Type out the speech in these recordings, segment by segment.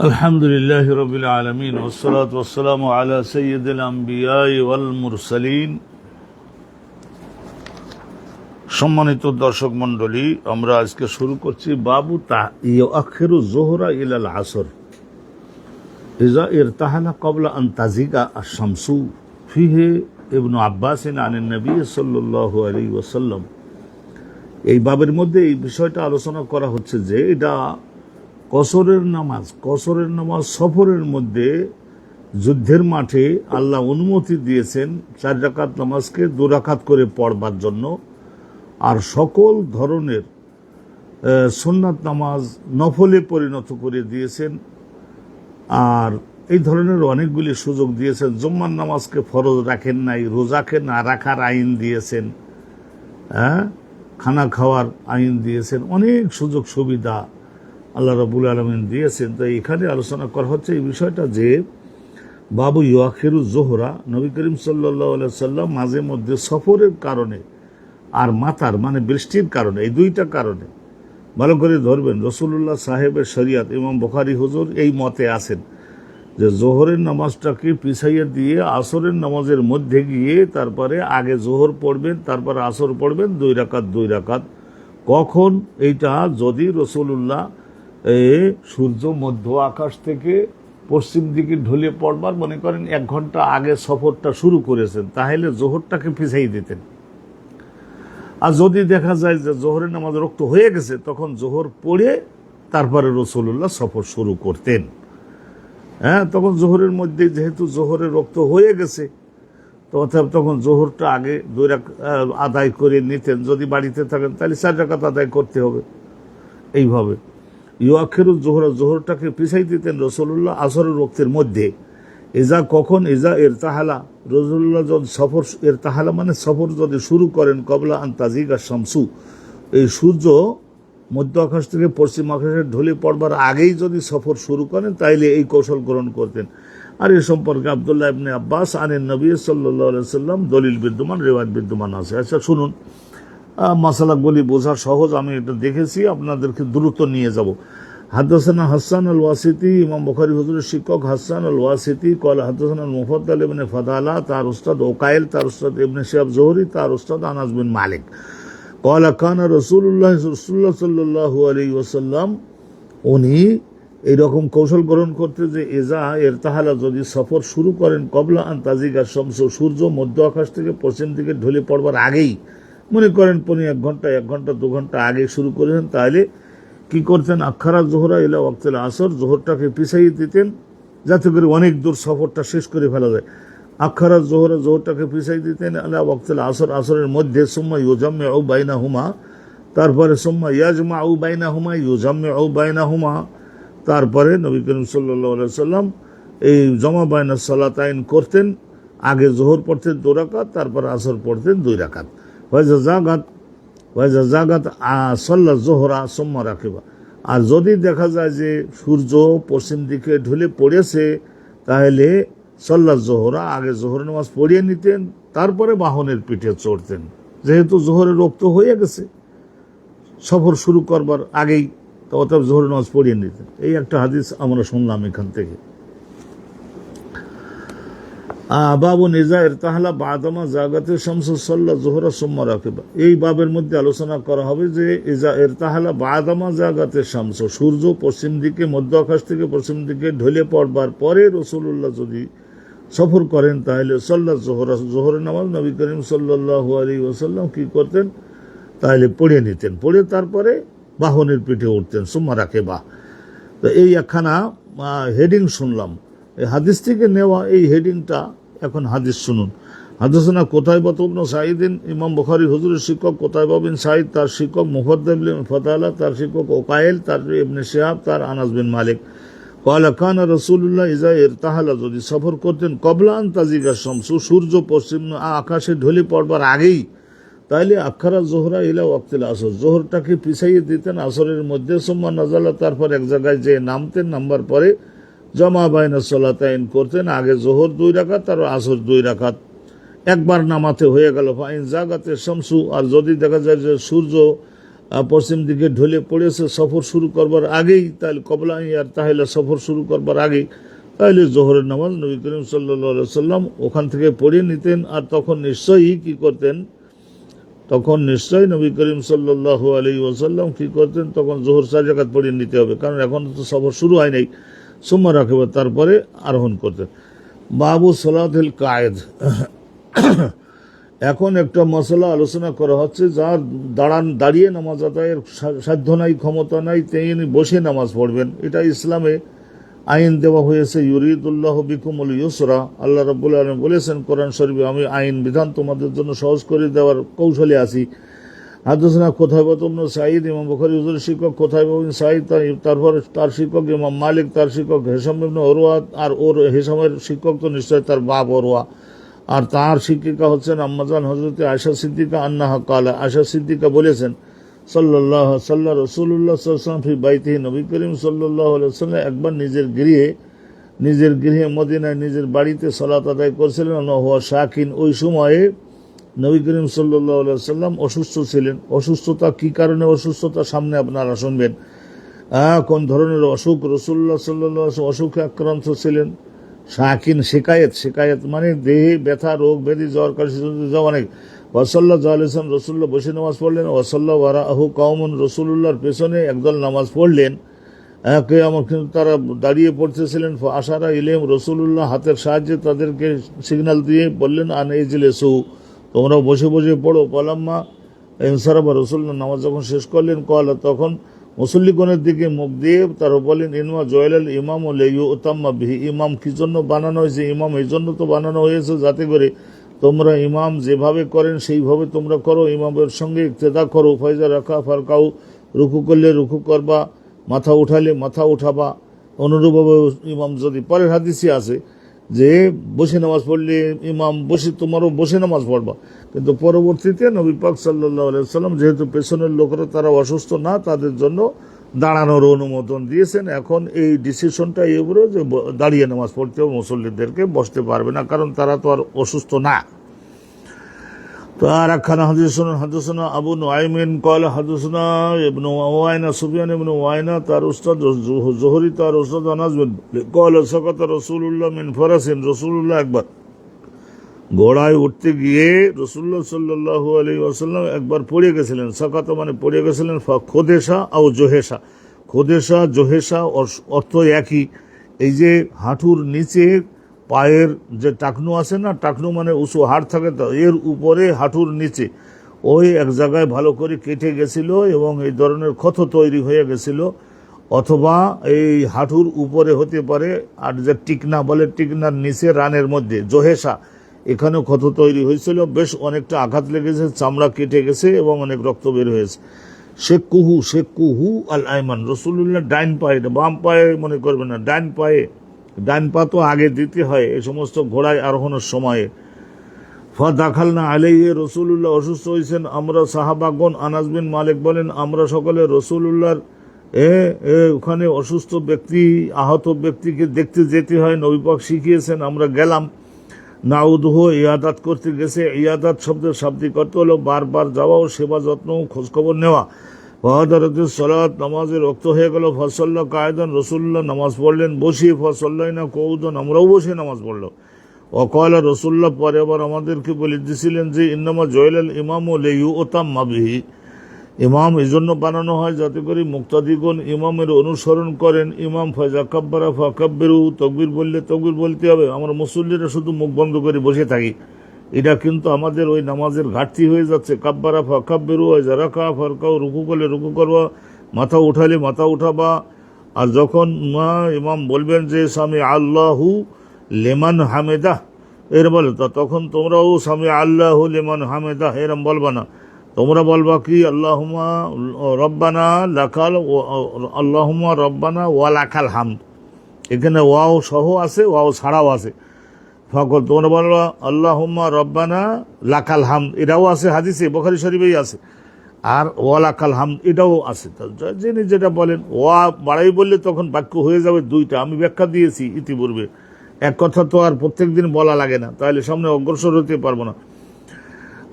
আলহামদুলিল্লাহি রাব্বিল আলামিন ওয়াসসালাতু ওয়াসসালামু আলা সাইয়্যিদিল আম্বিয়াই ওয়াল মুরসালিন। সম্মানিত দর্শক মণ্ডলী, আমরা আজকে শুরু করছি বাবু তাখিরু যোহরা ইলাল আসর ইজা ইরতাহালা ক্বাবলা আন তাজিগা আশ-শামসু ফিহি ইবনু আব্বাস আনিন নবী সাল্লাল্লাহু আলাইহি ওয়াসাল্লাম। এই বাবের মধ্যে এই বিষয়টা আলোচনা করা হচ্ছে যে এটা কসরের নামাজ সফরের মধ্যে যুদ্ধের মাঠে আল্লাহ অনুমতি দিয়েছেন 4 রাকাত নামাজকে 2 রাকাত করে পড়বার জন্য, আর সকল ধরনের সুন্নাত নামাজ নফলে পরিণত করে দিয়েছেন। আর এই ধরনের অনেকগুলি সুযোগ দিয়েছেন। জুম্মার নামাজকে ফরজ রাখেন নাই, রোজাকে না রাখার আইন দিয়েছেন, খানা খাওয়ার আইন দিয়েছেন, অনেক সুযোগ সুবিধা আল্লাহ রাব্বুল আলামিন দিয়েছেন। তো এখানে আলোচনা করা হচ্ছে এই বিষয়টা যে বাবু ইউআখিরু যোহরা, নবী করিম সাল্লাল্লাহু আলাইহি সাল্লাম মাঝে মধ্যে সফরের কারণে আর মাতার মানে বৃষ্টির কারণে, এই দুইটা কারণে ভালো করে ধরবেন। রাসূলুল্লাহ সাহেবের শরিয়াত ইমাম বুখারী হুজুর এই মতে আছেন যে জোহরের নামাজটাকে পিছাইয়ে দিয়ে আসরের নামাজের মধ্যে গিয়ে তারপরে আগে জোহর পড়বেন, তারপরে আসর পড়বেন 2 রাকাত। কখন? এইটা যদি রাসূলুল্লাহ সূর্য মধ্য আকাশ থেকে পশ্চিম দিকে ঢলে পড়বার মনে করেন 1 ঘন্টা আগে সফরটা শুরু করেছেন, তাহলে জোহরটাকে পিছাই দিতেন। আর যদি দেখা যায় যে জোহরের নামাজ রক্ত হয়ে গেছে, তখন জোহর পড়ে তারপরে রাসূলুল্লাহ সফর শুরু করতেন। তখন জোহরের মধ্যে যেহেতু জোহরের রক্ত হয়ে গেছে, তো অর্থাৎ তখন জোহরটা আগে 2 রাকাত আদায় করে নিতেন। যদি বাড়িতে থাকেন তাহলে 4 রাকাত আদায় করতে হবে। এইভাবে ইউআখিরু যোহরা, জোহরটাকে পিছাই দিতেন রাসূলুল্লাহ আসরের রক্তের মধ্যে। ইজা কখন? ইজা ইরতাহালা, রাসূলুল্লাহ যখন সফর, ইরতাহালা মানে সফর যদি শুরু করেন ক্বাবলা আন তাজিগা শামসু, এই সূর্য মধ্য আকাশ থেকে পশ্চিম আকাশে ঢলে পড়বার আগেই যদি সফর শুরু করেন তাইলে এই কৌশল গ্রহণ করতেন। আর এ সম্পর্কে আব্দুল্লাহ ইবনে আব্বাস আনিন নবী সাল্লাল্লাহু আলাইহি সাল্লাম দলিল বিদ্যমান, রিওয়ায়াত বিদ্যমান আছে। আচ্ছা শুনুন, মাসালাগুলি বোঝা সহজ, আমি এটা দেখেছি, আপনাদেরকে দ্রুত নিয়ে যাব। হাদাসানা হাসান আল ওয়াসিতি, ইমাম বুখারী হুজুরের শিক্ষক হাসান আল ওয়াসিতি কল হাদাসানা আল মুফাদ্দাল ইবনে ফাদালা, তার উস্তাদ ওকাইল, তার উস্তাদ ইবনে শিহাব জোহরি, তার উস্তাদ আনাস বিন মালিক কল কানা রাসূলুল্লাহ সাল্লাল্লাহু আলাইহি ওয়াসাল্লাম, উনি এইরকম কৌশল গ্রহণ করতে যে ইজা ইরতাহালা, যদি সফর শুরু করেন ক্বাবলা আন তাজিগা শামসু, সূর্য মধ্য আকাশ থেকে পশ্চিম দিকে ঢলে পড়বার আগেই, মনে করেন 1 ঘন্টা 2 ঘন্টা আগে শুরু করেছেন, তাহলে কি করতেন? আখারা জোহরা ইলা ওয়াক্তিল আসর, জোহরটাকে পিছাইয়ে দিতেন যাতে করে অনেক দূর সফরটা শেষ করে ফেলা যায়। আখারা জোহরা, জোহরটাকে পিছাই দিতেন ইলা ওয়াক্তিল আসর, আসরের মধ্যে। সুম্মা ইউজাম্মিউ বাইনাহুমা, তারপরে সুম্মা ইয়াজমাউ বাইনাহুমা ইউজাম্মিউ বাইনাহুমা, তারপরে নবী করিম সাল্লাল্লাহু আলাইহি সাল্লাম এই জমা বাইনা সালাতাইন করতেন। আগে জোহর পড়তেন 2 রাকাত, তারপর আসর পড়তেন 2 রাকাত। জাগাত সল্লা জোহরা সুম্মা রাকিবা, আর যদি দেখা যায় যে সূর্য পশ্চিম দিকে ঢলে পড়েছে, তাহলে সল্লা জোহরা, আগে জোহর নামাজ পড়িয়ে নিতেন, তারপরে বাহনের পিঠে চড়তেন, যেহেতু জোহরের রক্ত হয়ে গেছে সফর শুরু করবার আগেই, তো অতএব জোহর নামাজ পড়িয়ে নিতেন। এই একটা হাদিস আমরা শুনলাম এখান থেকে। বাবু নিজা ইরতাহালা বাদামা জাগাতে শামসু সাল্লা জোহরা সুম্মা রাকিবা, এই বাবের মধ্যে আলোচনা করা হবে যে ইজা ইরতাহালা বাদামা জাগাতে শামসু, সূর্য পশ্চিম দিকে মধ্য আকাশ থেকে পশ্চিম দিকে ঢলে পড়বার পরে রাসূলুল্লাহ যদি সফর করেন, তাহলে সাল্লা জোহরা, জোহরের নামাজ নবী করিম সাল্লাল্লাহু আলাইহি ওয়াসাল্লাম কি করতেন? তাহলে পড়ে নিতেন, পড়ে তারপরে বাহনের পিঠে উঠতেন, সুম্মা রাকিবা। তো এই একখানা হেডিং শুনলাম, এই হাদিস থেকে নেওয়া এই হেডিংটা। এখন হাদিস শুনুন। হাদাসানা কুতাইবা ইবনে সাঈদ, ইমাম বুখারী হুজুরের শিক্ষক কুতাইবা বিন সাঈদ, তার শিক্ষক মুফাদ্দাল ইবনে ফাদালা, তার শিক্ষক ওকাইল, তার ইবনে শিহাব, তার আনাস বিন মালিক ক্বালা কানা রাসূলুল্লাহ ইজা ইরতাহালা, যদি সফর করতেন ক্বাবলা আন তাজিগা শামসু, সূর্য পশ্চিম আকাশে ঢলে পড়বার আগেই, তাইলে আখারা জোহরা ইলা ওয়াক্তিল আসর, জোহরটাকে পিছাইয়ে দিতেন আসরের মধ্যে। সুম্মা নাজালা, তারপর এক জায়গায় যে নামতেন, নামবার পরে জমা বাইনা সালাতাইন করতেন, আগে জোহর 2 রাকাত, তার আসর 2 রাকাত, একবার নামাতে হয়ে গেল। ফাইন জাগাতে শামসু, আর যদি দেখা যায় যে সূর্য পশ্চিম দিকে ঢলে পড়েছে সফর শুরু করবার আগেই, তাহলে কবলা আর তাহলে সফর শুরু করবার আগেই, তাহলে জোহরের নামাজ নবী করিম সাল্লাল্লাহু আলাইহি সাল্লাম ওখান থেকে পড়িয়ে নিতেন। আর তখন নিশ্চয়ই কি করতেন, তখন নিশ্চয়ই নবী করিম সাল্লাল্লাহু আলাইহি ওয়াসাল্লাম কি করতেন, তখন জোহর 4 রাকাত পড়িয়ে নিতে হবে, কারণ এখন তো সফর শুরু হয় নাই। সুম্মা রাকিবা, তারপরে আরোহণ করতেন। বাবু সালাতুল কায়েদ। এখন একটা মশলা আলোচনা করা হচ্ছে, যার দাঁড়িয়ে নামাজ আদায়ের সাধ্য নাই, ক্ষমতা নাই, তিনি বসে নামাজ পড়বেন। এটা ইসলামে আইন দেওয়া হয়েছে। ইউরিদুল্লাহ বিকুমুল ইউসরা, আল্লাহ রাব্বুল আলামিন বলেছেন কোরআন শরীফে, আমি আইন বিধান তোমাদের জন্য সহজ করে দেওয়ার কৌশলে আছি। হাদসানা কোথায়বা ইবনে সাঈদ, ইমাম বুখারী হুজুরের শিক্ষক কোথায়বা ইবনে সাঈদ, তারপর তার শিক্ষক ইমাম মালিক, তার শিক্ষক হিশাম ইবনে উরওয়া, আর ওর হিশামের শিক্ষক তো নিশ্চয় তার বাপ উরওয়া, আর তার শিক্ষিকা হচ্ছেন আম্মাজান হযরত আয়েশা সিদ্দিকা আন্নাহা কালা, আয়েশা সিদ্দিকা বলেছেন রাসূলুল্লাহ সাল্লাল্লাহু আলাইহি ওয়াসাল্লাম ফি বাইতিহি, নবী করিম সাল্লাল্লাহু আলাইহি ওয়াসাল্লাম একবার নিজের গৃহে মদিনায় নিজের বাড়িতে সালাত আদায় করেছিলেন। হুয়া শাকিন, ওই সময়ে নবী করিম সাল্লাল্লাহু আলাইহি ওয়াসাল্লাম অসুস্থ ছিলেন। অসুস্থতা কি কারণে অসুস্থতা সামনে আপনারা শুনবেন। কোন ধরনের অসুখ, রাসূলুল্লাহ সাল্লাল্লাহু আলাইহি ওয়াসাল্লাম অসুখে আক্রান্ত ছিলেন। শাকিন শিকায়েত মানে দেহে ব্যথা, রোগ ব্যাধি, জ্বর, কাশি, অনেক। ওয়াসাল্লাহ আলাইহিম, রসুল্লাহ বসে নামাজ পড়লেন। ওয়াসাল্লাহ ওয়ারাহু কওমুন, রসুল্লাহর পেছনে একদল নামাজ পড়লেন। কিন্তু তারা দাঁড়িয়ে পড়তেছিলেন। আশারা ইলেম, রসুল্লাহ হাতের সাহায্যে তাদেরকে সিগন্যাল দিয়ে বললেন আন ইজলিসু, তোমরা বসে বসে পড়ো। পালাম্মা ইনসারাফা, রসুল্লাহ নামাজ যখন শেষ করলেন, কলা, তখন মুসল্লিগণের দিকে মুখ দিয়ে তারা বলেন ইনমা জয়লাল ইমাম ও লিউতাম্মা বিহি, ইমাম কি জন্য বানানো হয়েছে? ইমাম এই জন্য তো বানানো হয়েছে যাতে করে তোমরা ইমাম যেভাবে করেন সেইভাবে তোমরা করো, ইমামের সঙ্গে ইক্তেদা করো। ফাইজা রাখা ফারকাউ, রুকু করলে রুকু করবা, মাথা উঠালে মাথা উঠাবা। অনুরূপভাবে ইমাম, যদি পরের হাদিসে আছে যে বসে নামাজ পড়লে ইমাম বসে, তোমারও বসে নামাজ পড়বা। কিন্তু পরবর্তীতে নবী পাক সাল্লাল্লাহু আলাইহি ওয়াসাল্লাম যেহেতু পেছনের লোকেরা তারা অসুস্থ না, তাদের জন্য দাঁড়ানোর অনুমোদন দিয়েছেন। এখন এই ডিসিশনটা এগুলো যে দাঁড়িয়ে নামাজ পড়তে হবে, মুসল্লিদেরকে বসতে পারবে না, কারণ তারা তো আর অসুস্থ না। তো আর একখানা হাদিসনা আবু নুআইমিন ক্বালা হাদাসানা ইবনু ওয়াইনা, সুফিয়ান ইবনু ওয়াইনা তার উস্তাদ, জোহরি তার উস্তাদ আনাস বিন ক্বালা সাকাতা রাসূলুল্লাহ মিন ফারাসিন, রাসূলুল্লাহ একবার ঘোড়ায় উঠতে গিয়ে রাসূলুল্লাহ সাল্লাল্লাহু আলাইহি ওয়াসাল্লাম একবার পড়ে গেছিলেন। সাকাতা মানে পড়ে গেছিলেন। খোদেশা আও জোহেশা, খোদেশা জোহেশা অর্থ একই। এই যে হাঁটুর নিচে পায়ের যে টাকনু আছে না, টাকনু মানে উঁচু হাড় থাকে, তো এর উপরে হাঁটুর নিচে ওই এক জায়গায় ভালো করে কেটে গেছিল এবং এই ধরনের ক্ষত তৈরি হয়ে গেছিল, অথবা এই হাঁটুর উপরে হতে পারে। আর যে টিকনা বলে, টিকনার নিচে রানের মধ্যে জোহেশা, এখানেও ক্ষত তৈরি হয়েছিল, বেশ অনেকটা আঘাত লেগেছে, চামড়া কেটে গেছে এবং অনেক রক্ত বের হয়েছে। শেকুহু আল আইমান, রসুল্লাহ ডাইন পায়ে, বাম পায়ে মনে করবে না, ডাইন পায়ে, ডাইন পা তো আগে দিতে হয় এই সমস্ত ঘোড়ায় আরোহণের সময়ে। দাখাল না আলাইহি, রসুল্লাহ অসুস্থ হয়েছেন, আমরা সাহাবাগণ, আনাস বিন মালিক বলেন আমরা সকলে রসুল্লাহর ওখানে অসুস্থ ব্যক্তি, আহত ব্যক্তিকে দেখতে যেতে হয়, নবী পাক শিখিয়েছেন, আমরা গেলাম। নাউদহ, ইয়াদাত করতে গেছে। ইয়াদাত শব্দের শাব্দিক অর্থ হলো বারবার যাওয়া ও সেবা যত্ন, খোঁজখবর নেওয়া। ওয়াদারাতুস সালাত, নামাজের রক্ত হয়ে গেল। ফসল্লা কায়দান, রসুল্লাহ নামাজ পড়লেন বসিয়ে। ফসল্লাইনা কৌদন, আমরাও বসে নামাজ পড়লাম। ওয়াকালা, রসুল্লাহ পরে আবার আমাদেরকে বলে দিয়েছিলেন যে ইন্নামা জয়লাল ইমাম ও লিউতাম্মা বিহি, ইমাম এই জন্য বানানো হয় যাতে করে মুক্তাদিগণ ইমামের অনুসরণ করেন। ইমাম ফাজা কাব্বারা ফাকাব্বিরু, তকবীর বললে তকবীর বলতে হবে। আমরা মুসল্লিরা শুধু মুখ বন্ধ করে বসে থাকি, এটা কিন্তু আমাদের ওই নামাজের ঘাটতি হয়ে যাচ্ছে। কাব্বারা ফাকাব্বিরু, জারাকা ফারকাউ, রুকু করলে রুকু করবা, মাথা উঠালে মাথা উঠাবা। আর যখন ইমাম বলবেন যে সামি আল্লাহু লিমান হামিদাহ এর বলে, তখন তোমরাও সামি আল্লাহু লিমান হামিদাহ এরম বলবা না, তোমরা বলবা কি আল্লাহুম্মা রব্বানা লাকাল, আল্লাহুম্মা রব্বানা ওয়া লাকাল হামদ। এখানে ওয়াও সহ আছে, ওয়াও ছাড়াও আছে। ফকল তোমরা বলবা আল্লাহুম্মা রব্বানা লাকাল হামদ, এটাও আছে হাদিসে, বুখারী শরীফেই আছে। আর ওয়া লাকাল হামদ এটাও আছে। যিনি যেটা বলেন, ওয়া বাড়াই বললে তখন বাক্য হয়ে যাবে দুইটা। আমি ব্যাখ্যা দিয়েছি ইতিপূর্বে, এক কথা তো আর প্রত্যেক দিন বলা লাগে না, তাহলে সামনে অগ্রসর হতে পারবো না।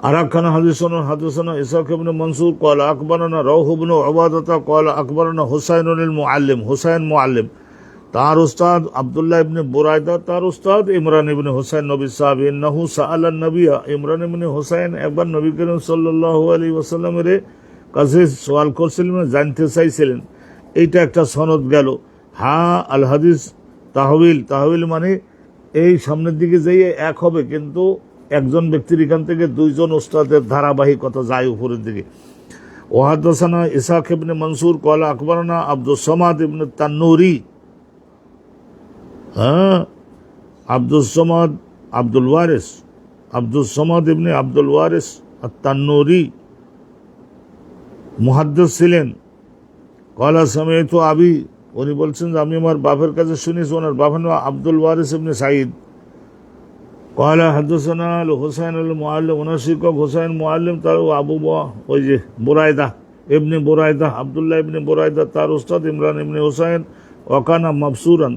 আরাকানা হাদিসানা ইসহাক ইবনে মনসুর ক্বালা আকবরানা রাউহ ইবনে উবাদাতা ক্বালা আকবরানা হুসাইনুল মুআল্লিম, হুসাইন মুআল্লিম, তার উস্তাদ আব্দুল্লাহ ইবনে বুরাইদা, তার উস্তাদ ইমরান ইবনে হুসাইন নবী সাহাবী, ইন্নাহু সাআলান নবিয়া, ইমরান ইবনে হুসাইন একবার নবী করিম সাল্লাল্লাহু আলাইহি ওয়াসাল্লামের কাছে সওয়াল করছিলেন, জানতে চাইছিলেন। এইটা একটা সনদ গেল। আল হাদিস তাহবিল মানে এই সামনের দিকে যেয়ে এক হবে, কিন্তু একজন ব্যক্তির এখান থেকে দুইজন উস্তাদের ধারাবাহিকতা যায় উপরের দিকে। ওয়াহাদাসানা ইসহাক ইবনে মনসুর ক্বালা আকবরানা আব্দুস সামাদ ইবনে তান্নুরি, আব্দুস সামাদ আব্দুস সামাদ ইবনে আব্দুল ওয়ারিস আত-তান্নুরি মুহাদ্দিস ছিলেন। ক্বালা সামি'তু আবি, উনি বলছেন যে আমি আমার বাপের কাছে শুনেছি, ওনার বাপের নাম আব্দুল ওয়ারিস ইবনে সাঈদ। ক্বালা হাদাসানা আল হুসাইন আল মুআল্লিম, ওনার শিক্ষক হুসাইন মুআল্লিম, তার আবু ওই যে বুরাইদা ইবনে বুরাইদা, আব্দুল্লাহ ইবনে বুরাইদা, তার উস্তাদ ইমরান ইবনে হুসাইন ওয়াকানা মাবসুরান।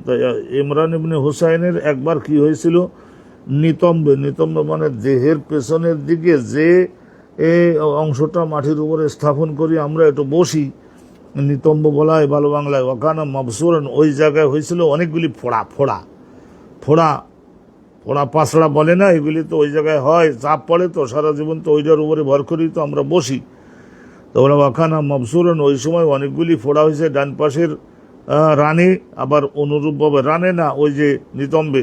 ইমরান ইবনে হুসাইনের একবার কি হয়েছিল, নিতম্বে মানে দেহের পেছনের দিকে যে অংশটা মাটির উপরে স্থাপন করি আমরা, একটু বসি, নিতম্ব বলা হয় ভালো বাংলায়। ওয়াকানা মাবসুরান, ওই জায়গায় হয়েছিল অনেকগুলি ফোড়া পাঁচড়া বলে না, এগুলি তো ওই জায়গায় হয়, চাপ পড়ে তো সারা জীবন, তো ওইটার উপরে ভর করি তো আমরা বসি। তো ওরা ওয়াকানা মাবসুরান, ওই সময় অনেকগুলি ফোড়া হয়েছে ডান পাশের রানে, আবার অনুরূপভাবে রানে না, ওই যে নিতম্বে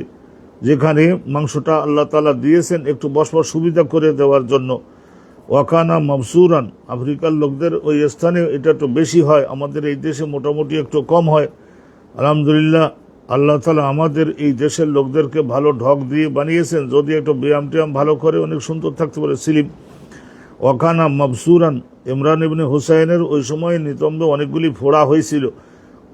যেখানে মাংসটা আল্লাহ তাআলা দিয়েছেন একটু বসবার সুবিধা করে দেওয়ার জন্য। ওয়াকানা মাবসুরান, আফ্রিকার লোকদের ওই স্থানে এটা একটু বেশি হয়, আমাদের এই দেশে মোটামুটি একটু কম হয়। আলহামদুলিল্লাহ, আল্লাহ তাআলা আমাদের এই দেশের লোকদেরকে ভালো ঢক দিয়ে বানিয়েছেন, যদি একটু ব্যায়াম টিয়াম ভালো করে অনেক সুন্দর থাকতে পারে সিলিম। ওয়াকানা মাবসুরান, ইমরান ইবনে হুসাইনের ওই সময় নিতম্বে অনেকগুলি ফোড়া হয়েছিল।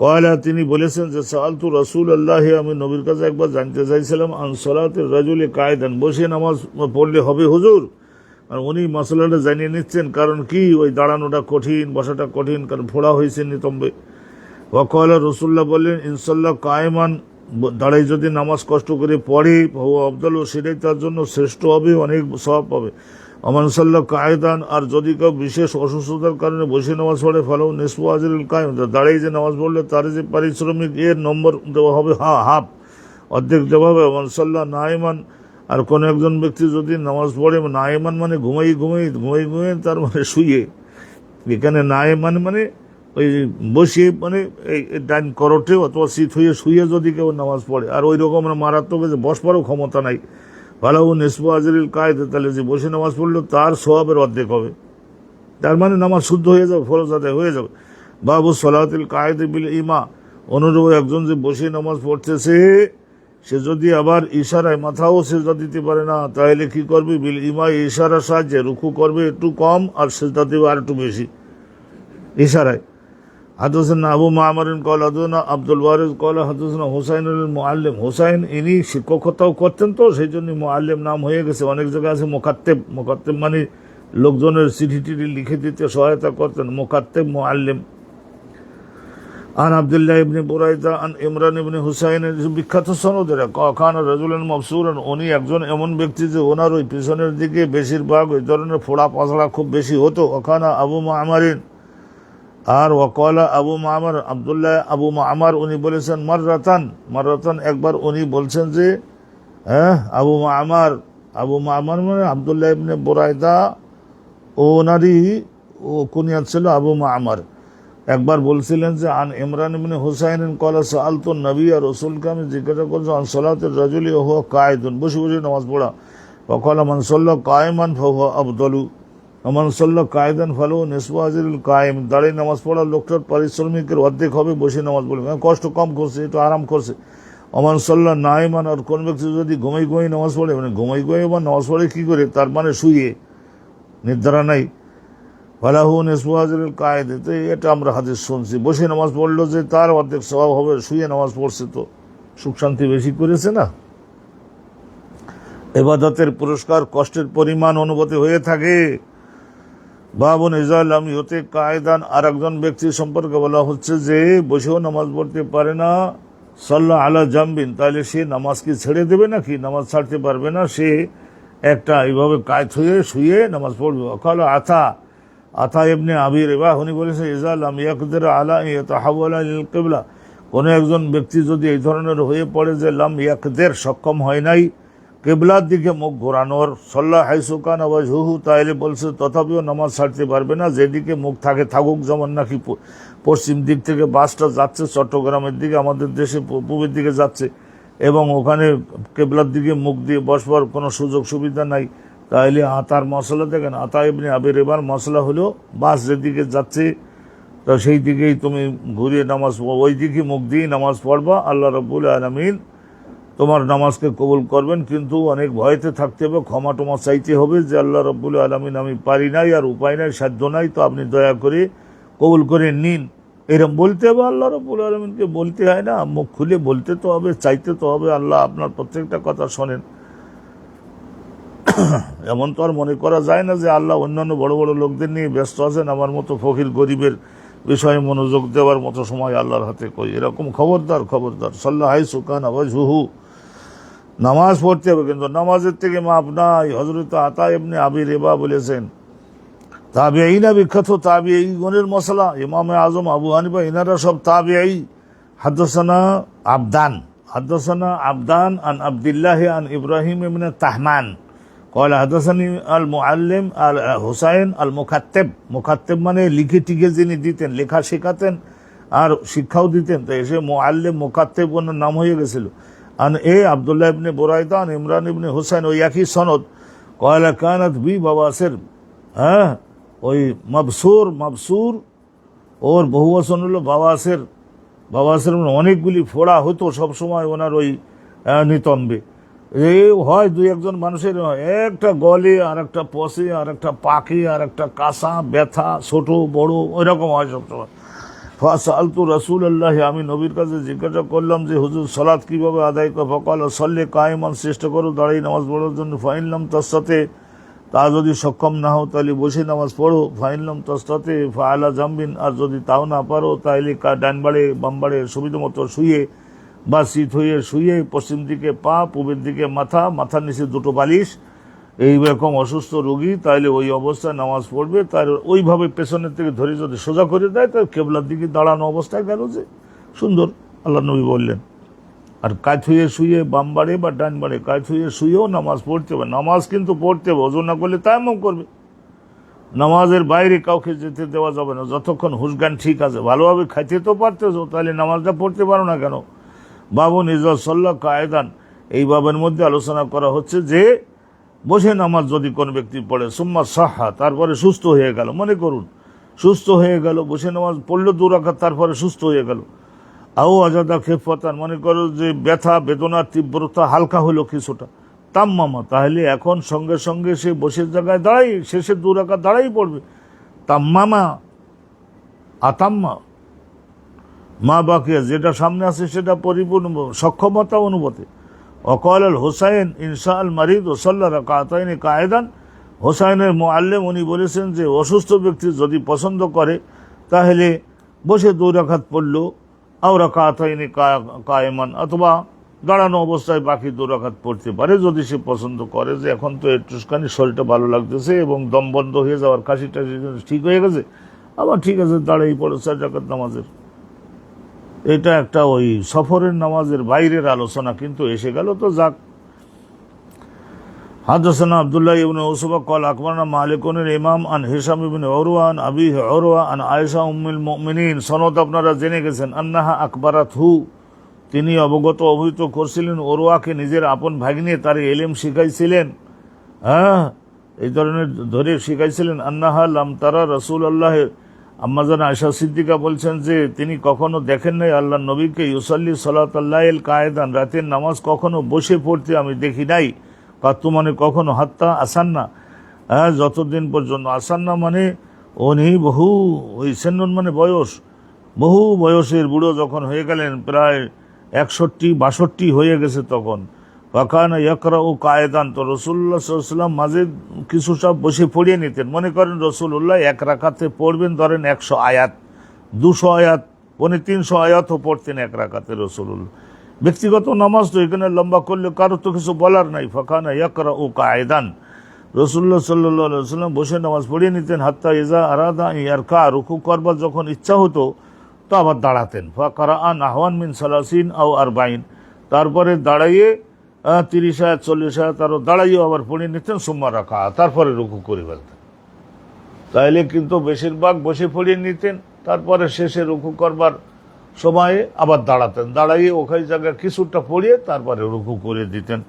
কয়লা, তিনি বলেছেন যে সাআলতু রাসূলুল্লাহ, আমি নবীর কাছে একবার জানতে চাইছিলাম, আন সালাতির রাজুলি কায়দান, বসে নামাজ পড়লে হবে হুজুর? আর উনি মশলাটা জানিয়ে নিচ্ছেন, কারণ কি ওই দাঁড়ানোটা কঠিন, বসাটা কঠিন, কারণ ফোড়া হয়েছে নিতম্বে। ওয়াকালা, রাসূলুল্লাহ বললেন, ইনশাল্লাহ কায়মান, দাঁড়াই যদি নামাজ কষ্ট করে পড়ে, হুয়া আফদালু, সেটাই তার জন্য শ্রেষ্ঠ হবে, অনেক সওয়াব পাবে। আমান সাল্লাহ কায়দান, আর যদি কেউ বিশেষ অসুস্থতার কারণে বসে নামাজ পড়ে, ফালাউ নিসফু আজরিল কায়েম, দাঁড়িয়ে যে নামাজ পড়লে তার যে পারিশ্রমিক এর নম্বর দেওয়া হবে, হাফ, অর্ধেক দেওয়া হবে। আমান সাল্লাহ নাইমান, আর কোনো একজন ব্যক্তি যদি নামাজ পড়ে, নাইমান মানে ঘুমাই তার মানে শুয়ে, এখানে নাইমান মানে ওই বসিয়ে, মানে এই ডাইন করটে অথবা সিট হয়ে শুয়ে যদি কেউ নামাজ পড়ে, আর ওই রকম মারাত্মক যে বসবারও ক্ষমতা নাই, ফালাহু নিসফু আজরিল কায়েদ, তাহলে যে বসে নামাজ পড়লো তার সওয়াবের অর্ধেক হবে, তার মানে নামাজ শুদ্ধ হয়ে যাবে, ফরজ আদায় হয়ে যাবে। বাবু সলাতিল কায়েদ বিল ইমা, অনুরূপ একজন যে বসে নামাজ পড়তেছে, সে যদি আবার ইশারায় মাথাও সেজদা দিতে পারে না, তাহলে কি করবে, বিল ইমা, ইশারার সাহায্যে রুকু করবে একটু কম, আর সেজদা দেবে আর একটু বেশি ইশারায়। হাদাসানা আবু মা'মারিন ক্বালা হাদাসানা আব্দুল ওয়ারিস ক্বালা হাদাসানা হুসাইনুল মুআল্লিম, হুসাইন ইনি শিক্ষকতাও করতেন, তো সেই জন্য মুআল্লিম নাম হয়ে গেছে। অনেক জায়গায় আছে মুকাত্তেব মানে লোকজনের চিঠি লিখে দিতে সহায়তা করতেন, মুকাত্তেব মুআল্লিম। আন আব্দুল্লাহ ইবনে বুরাইদা আন ইমরান ইবনে হুসাইন, বিখ্যাত সনদের, কানা রাজুলান মাবসুরান, উনি একজন এমন ব্যক্তি যে ওনার ওই পিছনের দিকে বেশিরভাগ ওই ধরনের ফোড়া পাছড়া খুব বেশি হতো। ওখানা আবু মা'মারিন, আর ওয়াকালা আবু মা'মার, আব্দুল্লাহ আবু মা'মার, উনি বলেছেন মাররাতান একবার, উনি বলছেন যে আবু মা'মার মানে আব্দুল্লাহ ইবনে বুরাইদা, ওনারই কুনিয়াত ছিল আবু মা'মার। একবার বলছিলেন যে আন ইমরান ইবনে হুসাইন ক্বালা সাআলতু নবী, রাসূলকে আমি জিজ্ঞাসা করছি, আন সালাতির রাজুলি ওয়া হুয়া কায়েদুন, বসে নামাজ পড়া। ওয়াকালা মান সাল্লা কায়েমান ফাহুয়া আফদালু, মান সাল্লা কায়েদান ফালাহু নিসফু আজরিল কায়েম, দাঁড়িয়ে নামাজ পড়া লোকটার পারিশ্রমিকের অর্ধেক হবে বসে নামাজ পড়বে, কষ্ট কম করছে, একটু আরাম করছে। আমান সাল্লাহ নাইমান, আর কোন ব্যক্তি যদি ঘুমাই নামাজ পড়ে, মানে ঘুমাই বা নামাজ পড়ে কি করে, তার মানে শুয়ে, নির্ধারা নাই, ফালাহু নিসফু আজরিল কায়েদ, এটা আমরা হাদিস শুনছি। বসে নামাজ পড়লো যে তার অর্ধেক সওয়াব হবে, শুয়ে নামাজ পড়ছে তো সুখ শান্তি বেশি করেছে না। ইবাদতের পুরস্কার কষ্টের পরিমাণ অনুভূতি হয়ে থাকে। বাবুন ইজা লাম ইউতি কায়দান, আর একজন ব্যক্তি সম্পর্কে বলা হচ্ছে যে বসেও নামাজ পড়তে পারে না, সাল্লা আলা জামবিন, তাহলে সে নামাজ কি ছেড়ে দেবে নাকি, নামাজ ছাড়তে পারবে না, সে একটা এইভাবে কায়ত হয়ে শুয়ে নামাজ পড়বে। অকাল আতা ইবনে আবি রেবা উনি বলেছে ইজা লাম ইয়াকদির আলা ইয়াতাহাওয়ালা লিল কিবলা, কোনো একজন ব্যক্তি যদি এই ধরনের হয়ে পড়ে যে লাম ইয়াকদের সক্ষম হয় নাই কিবলার দিকে মুখ ঘোরানোর, সল্লাহ হাইসুকান ওয়াজহুহু, তাইলে বলছে তথাপিও নামাজ ছাড়তে পারবে না, যেদিকে মুখ থাকে থাকুক। যেমন নাকি পশ্চিম দিক থেকে বাসটা যাচ্ছে চট্টগ্রামের দিকে, আমাদের দেশে পূবের দিকে যাচ্ছে, এবং ওখানে কেবলার দিকে মুখ দিয়ে বসবার কোনো সুযোগ সুবিধা নাই, তাহলে আতার মশলা দেখেন, আতা ইবনে আবি রেবার মশলা হলো বাস যেদিকে যাচ্ছে তো সেই দিকেই তুমি ঘুরিয়ে নামাজ, ওই দিকে মুখ দিয়ে নামাজ পড়বা। আল্লাহ রাব্বুল আলামিন তোমার নামাজকে কবুল করবেন, কিন্তু অনেক ভয়তে থাকতে হবে, ক্ষমা টমা চাইতে হবে যে আল্লাহ রাব্বুল আলামিন আমি পারি নাই, আর উপায় নাই, সাধ্য নাই, তো আপনি দয়া করে কবুল করে নিন, এরকম বলতে হবে। আল্লাহ রাব্বুল আলামিনকে বলতে হয় না, মুখ খুলে বলতে তো হবে, চাইতে তো হবে, আল্লাহ আপনার প্রত্যেকটা কথা শোনেন। এমন তো আর মনে করা যায় না যে আল্লাহ অন্যান্য বড় বড় লোকদের নিয়ে ব্যস্ত আছেন, আমার মতো ফকির গরিবের বিষয়ে মনোযোগ দেওয়ার মতো সময় আল্লাহর হাতে কই, এরকম খবরদার খবরদার। সাল্লাহ সুকান আওয়াজহুহু, নামাজ পড়তে হবে, কিন্তু নামাজের থেকে মাপ নাই। হযরত আতা ইবনে আবি রেবা বলেছেন, তাবিঈনা বিখ্যাত তাবিঈগণের মশলা, ইমামে আজম আবু হানিফা ইনারা সব তাবিঈ। হাদাসানা আবদান আন আব্দুল্লাহ আন ইব্রাহিম ইবনে তাহমান قال حدثني المعلم الحسين المكتب মানে লিখে টিকে যিনি দিতেন, লেখা শেখাতেন আর শিক্ষাও দিতেন, তাই এসে মুআল্লিম মুকাত্তেব ওনার নাম হয়ে গেছিল। আন আব্দুল্লাহ ইবনে বুরাইদা আন ইমরান ইবনে হুসাইন, ওই একই সনদ। قال كانت بي بواسر, হ্যাঁ ওই মবসুর ওর বহু বচন হলো বাওয়াসের। অনেকগুলি ফোড়া হতো সবসময় ওনার ওই নিতম্বে। এই হয় দুই একজন মানুষের, একটা গলে আর একটা পশে আর একটা পাকে আর একটা কাঁসা ব্যথা, ছোট বড় ওইরকম হয় সবসময়। ফাসালতু রাসূলুল্লাহ, আমি নবীর কাছে জিজ্ঞাসা করলাম যে হুজুর সালাত কিভাবে আদায় করব। ফাকাল সাল্লি কায়মান, চেষ্টা করো দাঁড়িয়ে নামাজ পড়ার জন্য। ফাইনলাম তাসসাতে, তা যদি সক্ষম না হও তাহলে বসে নামাজ পড়ো। ফাইনলাম তাসসাতে ফাআলা জাম্বিন, আর যদি তাও না পারো তাহলে ডান বাড়ে বাম বাড়ে সুবিধা মতো শুয়ে বা শীত হয়ে শুয়ে, পশ্চিম দিকে পা, পূবের দিকে মাথা, মাথার নিচে দুটো বালিশ, এইরকম অসুস্থ রোগী তাহলে ওই অবস্থায় নামাজ পড়বে। তার ওইভাবে পেছনের থেকে ধরে যদি সোজা করে দেয় তার কেবলার দিকে দাঁড়ানো অবস্থায় গেল, যে সুন্দর আল্লাহ নবী বললেন। আর কাজ হয়ে শুয়ে বাম বাড়ে বা ডান বাড়ে কাজ হয়ে শুয়েও নামাজ পড়তে হবে। নামাজ কিন্তু পড়তে হবে, ওজু না করলে তায়াম্মুম করবে। নামাজের বাইরে কাউকে যেতে দেওয়া যাবে না যতক্ষণ হুশজ্ঞান ঠিক আছে। ভালোভাবে খাইতে তো পারতেছো, তাহলে নামাজটা পড়তে পারো না কেন? বাবু নিজা সাল্লাহ কায়দান, এই বাবের মধ্যে আলোচনা করা হচ্ছে যে বসে নামাজ যদি কোন ব্যক্তি পড়ে, সুম্মা সাহা, তারপরে সুস্থ হয়ে গেল, মনে করুন সুস্থ হয়ে গেল, বসে নামাজ পড়লো 2 রাকাত, তারপরে সুস্থ হয়ে গেল। আও আজাদা খেফাতান, মনে করো যে ব্যথা বেদনার তীব্রতা হালকা হলো কিছুটা, তাম্মামা, তাহলে এখন সঙ্গে সঙ্গে সে বসে জায়গায় দাঁড়াই, শেষে 2 রাকাত দাঁড়াই পড়বে। তাম্মামা আতাম্মা, মা বাকিয়া, যেটা সামনে আছে সেটা পরিপূর্ণ সক্ষমতা অনুপাতে। অকাল আল হোসাইন ইনসা আল মারিদ ও সাল্লা রাকাতাইনি কায়দান, হোসাইনের মুআল্লিম উনি বলেছেন যে অসুস্থ ব্যক্তি যদি পছন্দ করে তাহলে বসে 2 রাকাত পড়লো, আও রাকাতাইনি কায়েমান, অথবা দাঁড়ানো অবস্থায় বাকি 2 রাকাত পড়তে পারে যদি সে পছন্দ করে যে এখন তো একটুখানি শরীরটা ভালো লাগতেছে এবং দম বন্ধ হয়ে যাওয়ার কাশিটা ঠিক হয়ে গেছে, আবার ঠিক আছে দাঁড়াই পড়ে 4 রাকাত নামাজের। এটা একটা ওই সফরের নামাজের বাইরের আলোচনা, কিন্তু এসে গেল তো যাক। হাদাসানা আব্দুল্লাহ ইবনে উসবা قال اخبرنا মালিক ইমাম আন হিশাম ইবনে উরওয়া আন আবি উরওয়া আন আয়েশা উম্মুল মুমিনিন, সনদ আপনারা জেনে গেছেন। আন্নাহা আকবারাতহু, তিনি অবহিত করছিলেন উরওয়াকে, নিজের আপন ভাগ্নে, তার ইলম শিখাইছিলেন, হ্যাঁ এই ধরনের ধরে শিখাইছিলেন। আন্নাহা লাম তারা রাসূলুল্লাহ, আম্মাজান আয়েশা সিদ্দিকা বলছেন যে তিনি কখনো দেখেন নাই আল্লাহর নবীকে ইউসাল্লি সালাতাল লাইল কায়েদান, রাতের নামাজ কখনো বসে পড়তে আমি দেখি নাই। কাত্তু মানে কখনো, হাত্তা আসান্না, হ্যাঁ যতদিন পর্যন্ত, আসান্না মানে উনি বহু, ওই সেন্নন মানে বয়স, বহু বয়সের বুড়ো যখন হয়ে গেলেন, প্রায় 61-62 হয়ে গেছে তখন। ওয়াকানা ইয়াকরাউ কায়েদান, তো রাসূলুল্লাহ সাল্লাল্লাহু আলাইহি ওয়াসাল্লাম মাঝে কিছু সব বসে পড়িয়ে নিতেন। মনে করেন রাসূলুল্লাহ 1 রাকাতে পড়বেন, ধরেন 100 আয়াত, 200 আয়াত, 300 আয়াতও পড়তেন 1 রাকাতে রাসূলুল্লাহ। ব্যক্তিগত নামাজ তো এখানে লম্বা করলে কারো তো কিছু বলার নাই। ফাকানা ইয়াকরাউ কায়দান, রাসূলুল্লাহ সাল্লাল্লাহু আলাইহি ওয়াসাল্লাম বসে নামাজ পড়িয়ে নিতেন। হাত্তা ইজা আরাদা ইয়ারকা, রুকু করবার যখন ইচ্ছা হতো তো আবার দাঁড়াতেন। ফাকারাআ নাহওয়ান মিন সালাসিন আও আরবাইন, তারপরে দাঁড়াইয়ে 30 আয়াত 40 আয়াত আরও দাঁড়াইয়েও আবার পড়িয়ে নিতেন। সুম্মা রাকা, তারপরে রুকু করে ফেলতেন। তাইলে কিন্তু বেশিরভাগ বসে পড়িয়ে নিতেন, তারপরে শেষে রুকু করবার সময়ে আবার দাঁড়াতেন, দাঁড়াইয়ে ওখানে জায়গায় কিছুটা পড়িয়ে তারপরে রুকু করে দিতেন।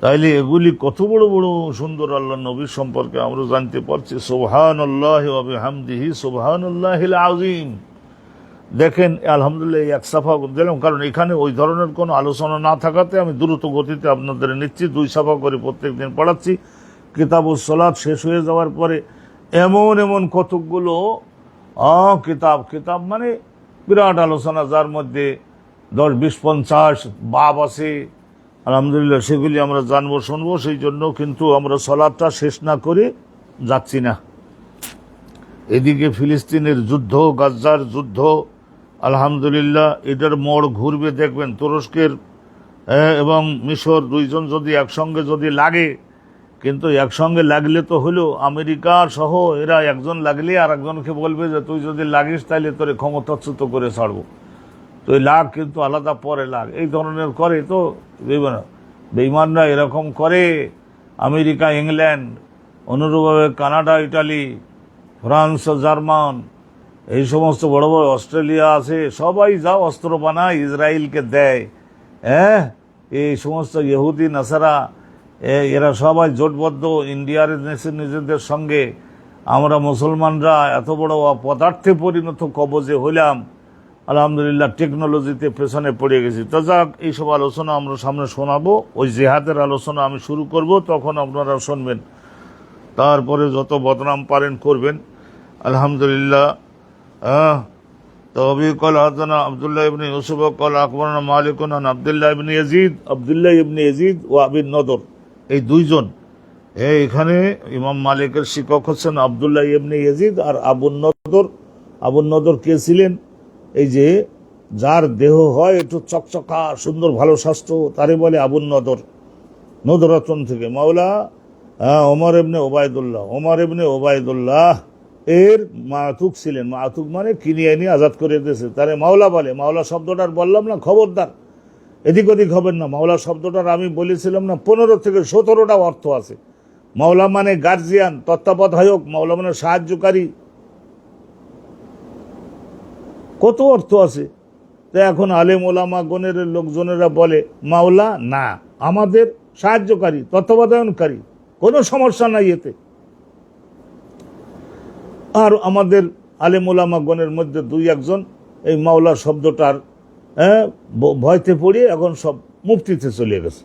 তাইলে এগুলি কত বড় বড় সুন্দর আল্লাহ নবীর সম্পর্কে আমরা জানতে পারছি। সুবহানাল্লাহি ওয়া বিহামদিহি সুবহানাল্লাহিল আযীম। দেখেন আলহামদুলিল্লাহ এক সাফা দিলাম, কারণ এখানে ওই ধরনের কোনো আলোচনা না থাকাতে আমি দ্রুত গতিতে আপনাদের নিচ্ছি। 2 সাফা করে প্রত্যেক দিন পড়াচ্ছি। কিতাবুস সালাত শেষ হয়ে যাওয়ার পরে এমন এমন কতকগুলো কিতাব মানে বিরাট আলোচনা, যার মধ্যে 10, 20, 50 বাব আছে। আলহামদুলিল্লাহ সেগুলি আমরা জানবো শুনবো, সেই জন্য কিন্তু আমরা সালাতটা শেষ না করে যাচ্ছি না। এদিকে ফিলিস্তিনের যুদ্ধ, গাজার যুদ্ধ, আলহামদুলিল্লাহ এটার মোড় ঘুরবে দেখবেন। তুরস্কের এবং মিশর দুইজন যদি একসঙ্গে যদি লাগে, কিন্তু একসঙ্গে লাগলে তো হলো আমেরিকা সহ এরা একজন লাগলে আর একজনকে বলবে যে তুই যদি লাগিস তাহলে তোরে ক্ষমতাচ্যুত করে ছাড়বো। তো এই লাগ কিন্তু আলাদা পরে লাগ, এই ধরনের করে তো বেঈমানরা এরকম করে। আমেরিকা, ইংল্যান্ড, অনুরূপভাবে কানাডা, ইটালি, ফ্রান্স, জার্মান, এই সমস্ত বড় বড় অস্ট্রেলিয়া আছে, সবাই যা অস্ত্র বানায় ইসরায়েলকে দেয়। এই সমস্ত ইহুদি নাসারা এরা সবাই জোটবদ্ধ ইন্ডিয়ার নিজেদের সঙ্গে। আমরা মুসলমানরা এত বড় পদার্থে পরিণত কবজে হইলাম, আলহামদুলিল্লাহ টেকনোলজিতে পেছনে পড়ে গেছি। তো যাক, এইসব আলোচনা আমরা সামনে শোনাবো। ওই জেহাদের আলোচনা আমি শুরু করব, তখন আপনারা শুনবেন। তারপরে যত বদনাম পারেন করবেন। আলহামদুলিল্লাহ। তবে কল হাদানা আব্দুল্লাহ ইবনে ইউসুফ কল আকবরনা মালিকুন আন আব্দুল্লাহ ইবনে ইয়াজিদ ও আবিন নদর, এই দুইজন এখানে ইমাম মালিকের শিক্ষক হচ্ছেন আব্দুল্লাহ ইবনে ইয়াজিদ আর আবুন নদর। আবুন নদর কে ছিলেন? এই যে যার দেহ হয় একটু চকচকা সুন্দর ভালো স্বাস্থ্য, তারে বলে আবুন নদর। নদরাতন থেকে মাওলা ওমর ইবনে ওবায়দুল্লাহ এর মাতুক ছিলেন। মাতুক মানে কিনিয়ে নিয়ে আজাদ করে দিয়েছে, তারে মাওলা বলে। মাওলা শব্দটার বললাম না, খবরদার এদিক ওদিক হবেন না। মাওলা শব্দটার আমি বলেছিলাম না 15 থেকে 17টা অর্থ আছে। মাওলা মানে গার্জিয়ান, তত্ত্বাবধায়ক। মাওলা মানে সাহায্যকারী, কত অর্থ আছে। তো এখন আলেম ওলামা গণের লোকজনেরা বলে মাওলা না, আমাদের সাহায্যকারী, তত্ত্বাবধায়নকারী, কোনো সমস্যা নাই এতে। আর আমাদের আলেম ওলামা গণের মধ্যে 2-1 এই মাওলা শব্দটার ভয়তে পড়ে এখন সব মুফতিতে চলে গেছে।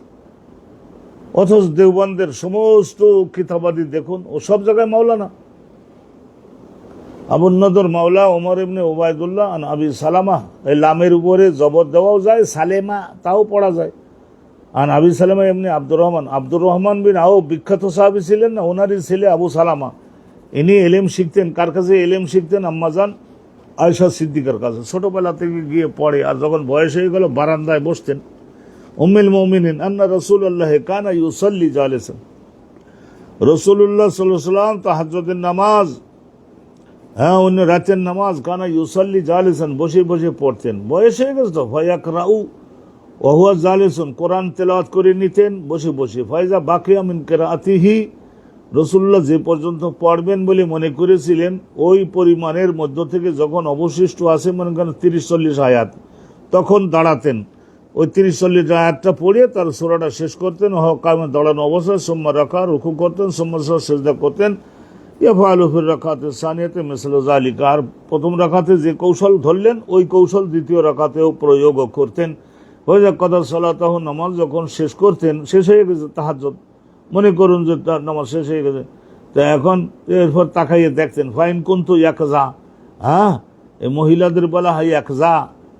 অথচ দেওবন্দের সমস্ত কিতাবাদি দেখুন, ও সব জায়গায় মাওলা না। আবুন নদর মাওলা ওমর ইবনে ওবায়দুল্লাহ আন আবি সালামা, এই লামের উপরে জবর দেওয়াও যায়, সালেমা তাও পড়া যায়। আন আবি সালামা এমনি আব্দুর রহমান বিন আও বিখ্যাত সাহাবী ছিলেন না, ওনারই ছেলে আবু সালামা। ইনি এলেম শিখতেন কার কাছে? এলেম শিখতেন আম্মাজান আয়েশা সিদ্দিকার কাছে। ছোটবেলা থেকে গিয়ে পড়ে, আর যখন বয়স হয়ে গেল বারান্দায় বসতেন। উম্মুল মুমিনিন আন্না রাসূলুল্লাহ কানা ইউসাল্লি জালিসান, রাসূলুল্লাহ সাল্লাল্লাহু আলাইহি ওয়াসাল্লাম তাহাজ্জুদের নামাজ, অন্য রাতের নামাজ, কানা ইউসাল্লি জালিসান, বসে বসে পড়তেন। বয়স হয়ে গেছে তো, ফায়াকরাউ ওয়া হুয়া জালিসুন, কোরআন তেলাওয়াত করে নিতেন বসে বসে। ফাইজা বাকিয়া মিন কিরাআতিহি, রাসূলুল্লাহ যে পর্যন্ত পড়বেন বলে মনে করেছিলেন ওই পরিমাণের মধ্য থেকে যখন অবশিষ্ট আছে, মনে করেন 30-40 আয়াত, তখন দাঁড়াতেন। ওই 30-40 আয়াতটা পড়ে তার সূরাটা শেষ করতেন। কামে দাঁড়ানো অবস্থায় সুম্মা রাকা, রুকু করতেন, সুম্মা সিজদা করতেন। ইয়াফআলু ফির রাকাতে সানিয়াতে মিসলু যালিকা, আর প্রথম রাকাতে যে কৌশল ধরলেন ওই কৌশল দ্বিতীয় রাকাতেও প্রয়োগ করতেন। ওয়াইজা কাদা সালাতাহু, নামাজ যখন শেষ করতেন, শেষ হয়ে গেছে তাহাজ্জুদ, মনে করুন যে তার নামাজ শেষ হয়ে গেছে, তো এখন এরপর তাকাইয়ে দেখতেন ফাইন কুনতু ইয়াকজা, এই মহিলাদের বলা হয় ইয়াকজা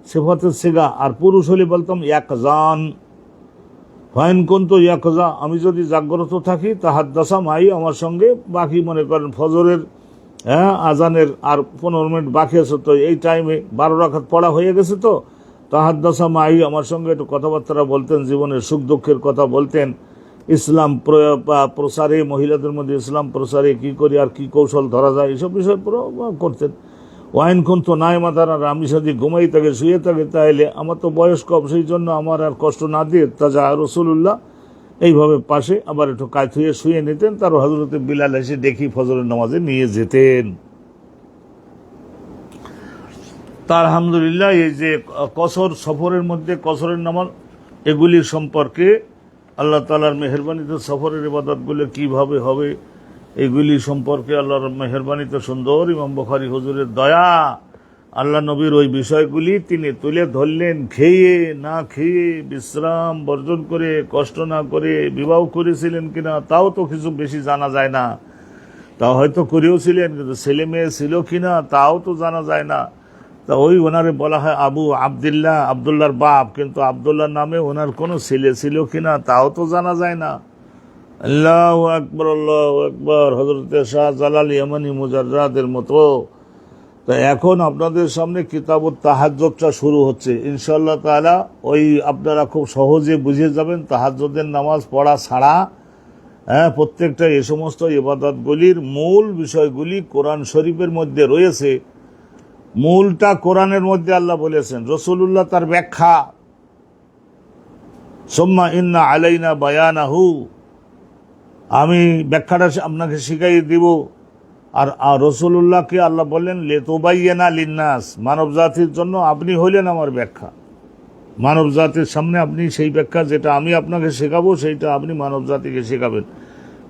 সিফাতের সিগা, আর পুরুষ হলে বলতাম ইয়াকজান। ফাইন কুনতু ইয়াকজা, আমি যদি জাগ্রত থাকি, তাহাদ্দাসা মাই, আমার সঙ্গে বাকি মনে করেন ফজরের আজানের আর 15 মিনিট বাকি আছে, তো এই টাইমে 12 রাকাত পড়া হয়ে গেছে, তো তাহাদ্দাসা মাই, আমার সঙ্গে একটু কথাবার্তা বলতেন, জীবনের সুখ দুঃখের কথা বলতেন, ইসলাম প্রসারে, মহিলাদের মধ্যে ইসলাম প্রসারে কী করি আর কী কৌশল ধরা যায় এইসব বিষয় করতেন। ওয়াইন খুন তো নাই মাথার, আর আমি যদি ঘুমাই থাকে শুয়ে থাকে তাহলে আমার তো বয়স কম, সেই জন্য আমার আর কষ্ট না দিয়ে তাজা রসুল্লাহ এইভাবে পাশে আবার একটু কাজ হয়ে শুয়ে নিতেন। তার হজরতে বিলাল এসে দেখি ফজরের নামাজে নিয়ে যেতেন। তার আলহামদুলিল্লাহ এই যে কসর, সফরের মধ্যে কসরের নামাজ, এগুলি সম্পর্কে আল্লাহ তাআলার মেহেরবানিতে সফরের ইবাদতগুলো কিভাবে হবে এগুলি সম্পর্কে আল্লাহর মেহেরবানিতে সুন্দর ইমাম বুখারী হুজুরের দয়া, আল্লাহ নবীর ওই বিষয়গুলি তিনি তুলে ধরলেন। খেয়ে না খেয়ে বিশ্রাম বর্জন করে কষ্ট না করে বিবাহ করেছিলেন কিনা তাও তো কিছু বেশি জানা যায় না, তাও হয়তো করেও ছিলেন, কিন্তু ছেলে মেয়ে ছিল কিনা তাও তো জানা যায় না। তা ওই ওনারে বলা হয় আবু আবদুল্লাহ, আবদুল্লাহর বাপ, কিন্তু আবদুল্লাহর নামে ওনার কোনো ছেলে ছিল কিনা তাও তো জানা যায় না। আল্লাহু আকবার, আল্লাহু আকবার, হযরতে শাহজালাল ইয়ামানি মুজাররাদের মতো। তা এখন আপনাদের সামনে কিতাবুত তাহাজ্জুদটা শুরু হচ্ছে ইনশাআল্লাহ তাআলা। ওই আপনারা খুব সহজে বুঝে যাবেন তাহাজ্জুদের নামাজ পড়া ছাড়া প্রত্যেকটা এই সমস্ত ইবাদতগুলির মূল বিষয়গুলি কোরআন শরীফের মধ্যে রয়েছে। মূলটা কোরআনের মধ্যে আল্লাহ বলেছেন, রাসূলুল্লাহ তার ব্যাখ্যা, সুম্মা ইন্না আলাইনা বায়ানাহু, আমি ব্যাখ্যাটা আপনাকে শিখাই দিব। আর রাসূলুল্লাহকে আল্লাহ বললেন লিতুবাইয়িনা লিন্নাস, মানব জাতির জন্য আপনি হইলেন আমার ব্যাখ্যা। মানব জাতির সামনে আপনি সেই ব্যাখ্যা যেটা আমি আপনাকে শেখাবো সেইটা আপনি মানব জাতিকে শেখাবেন।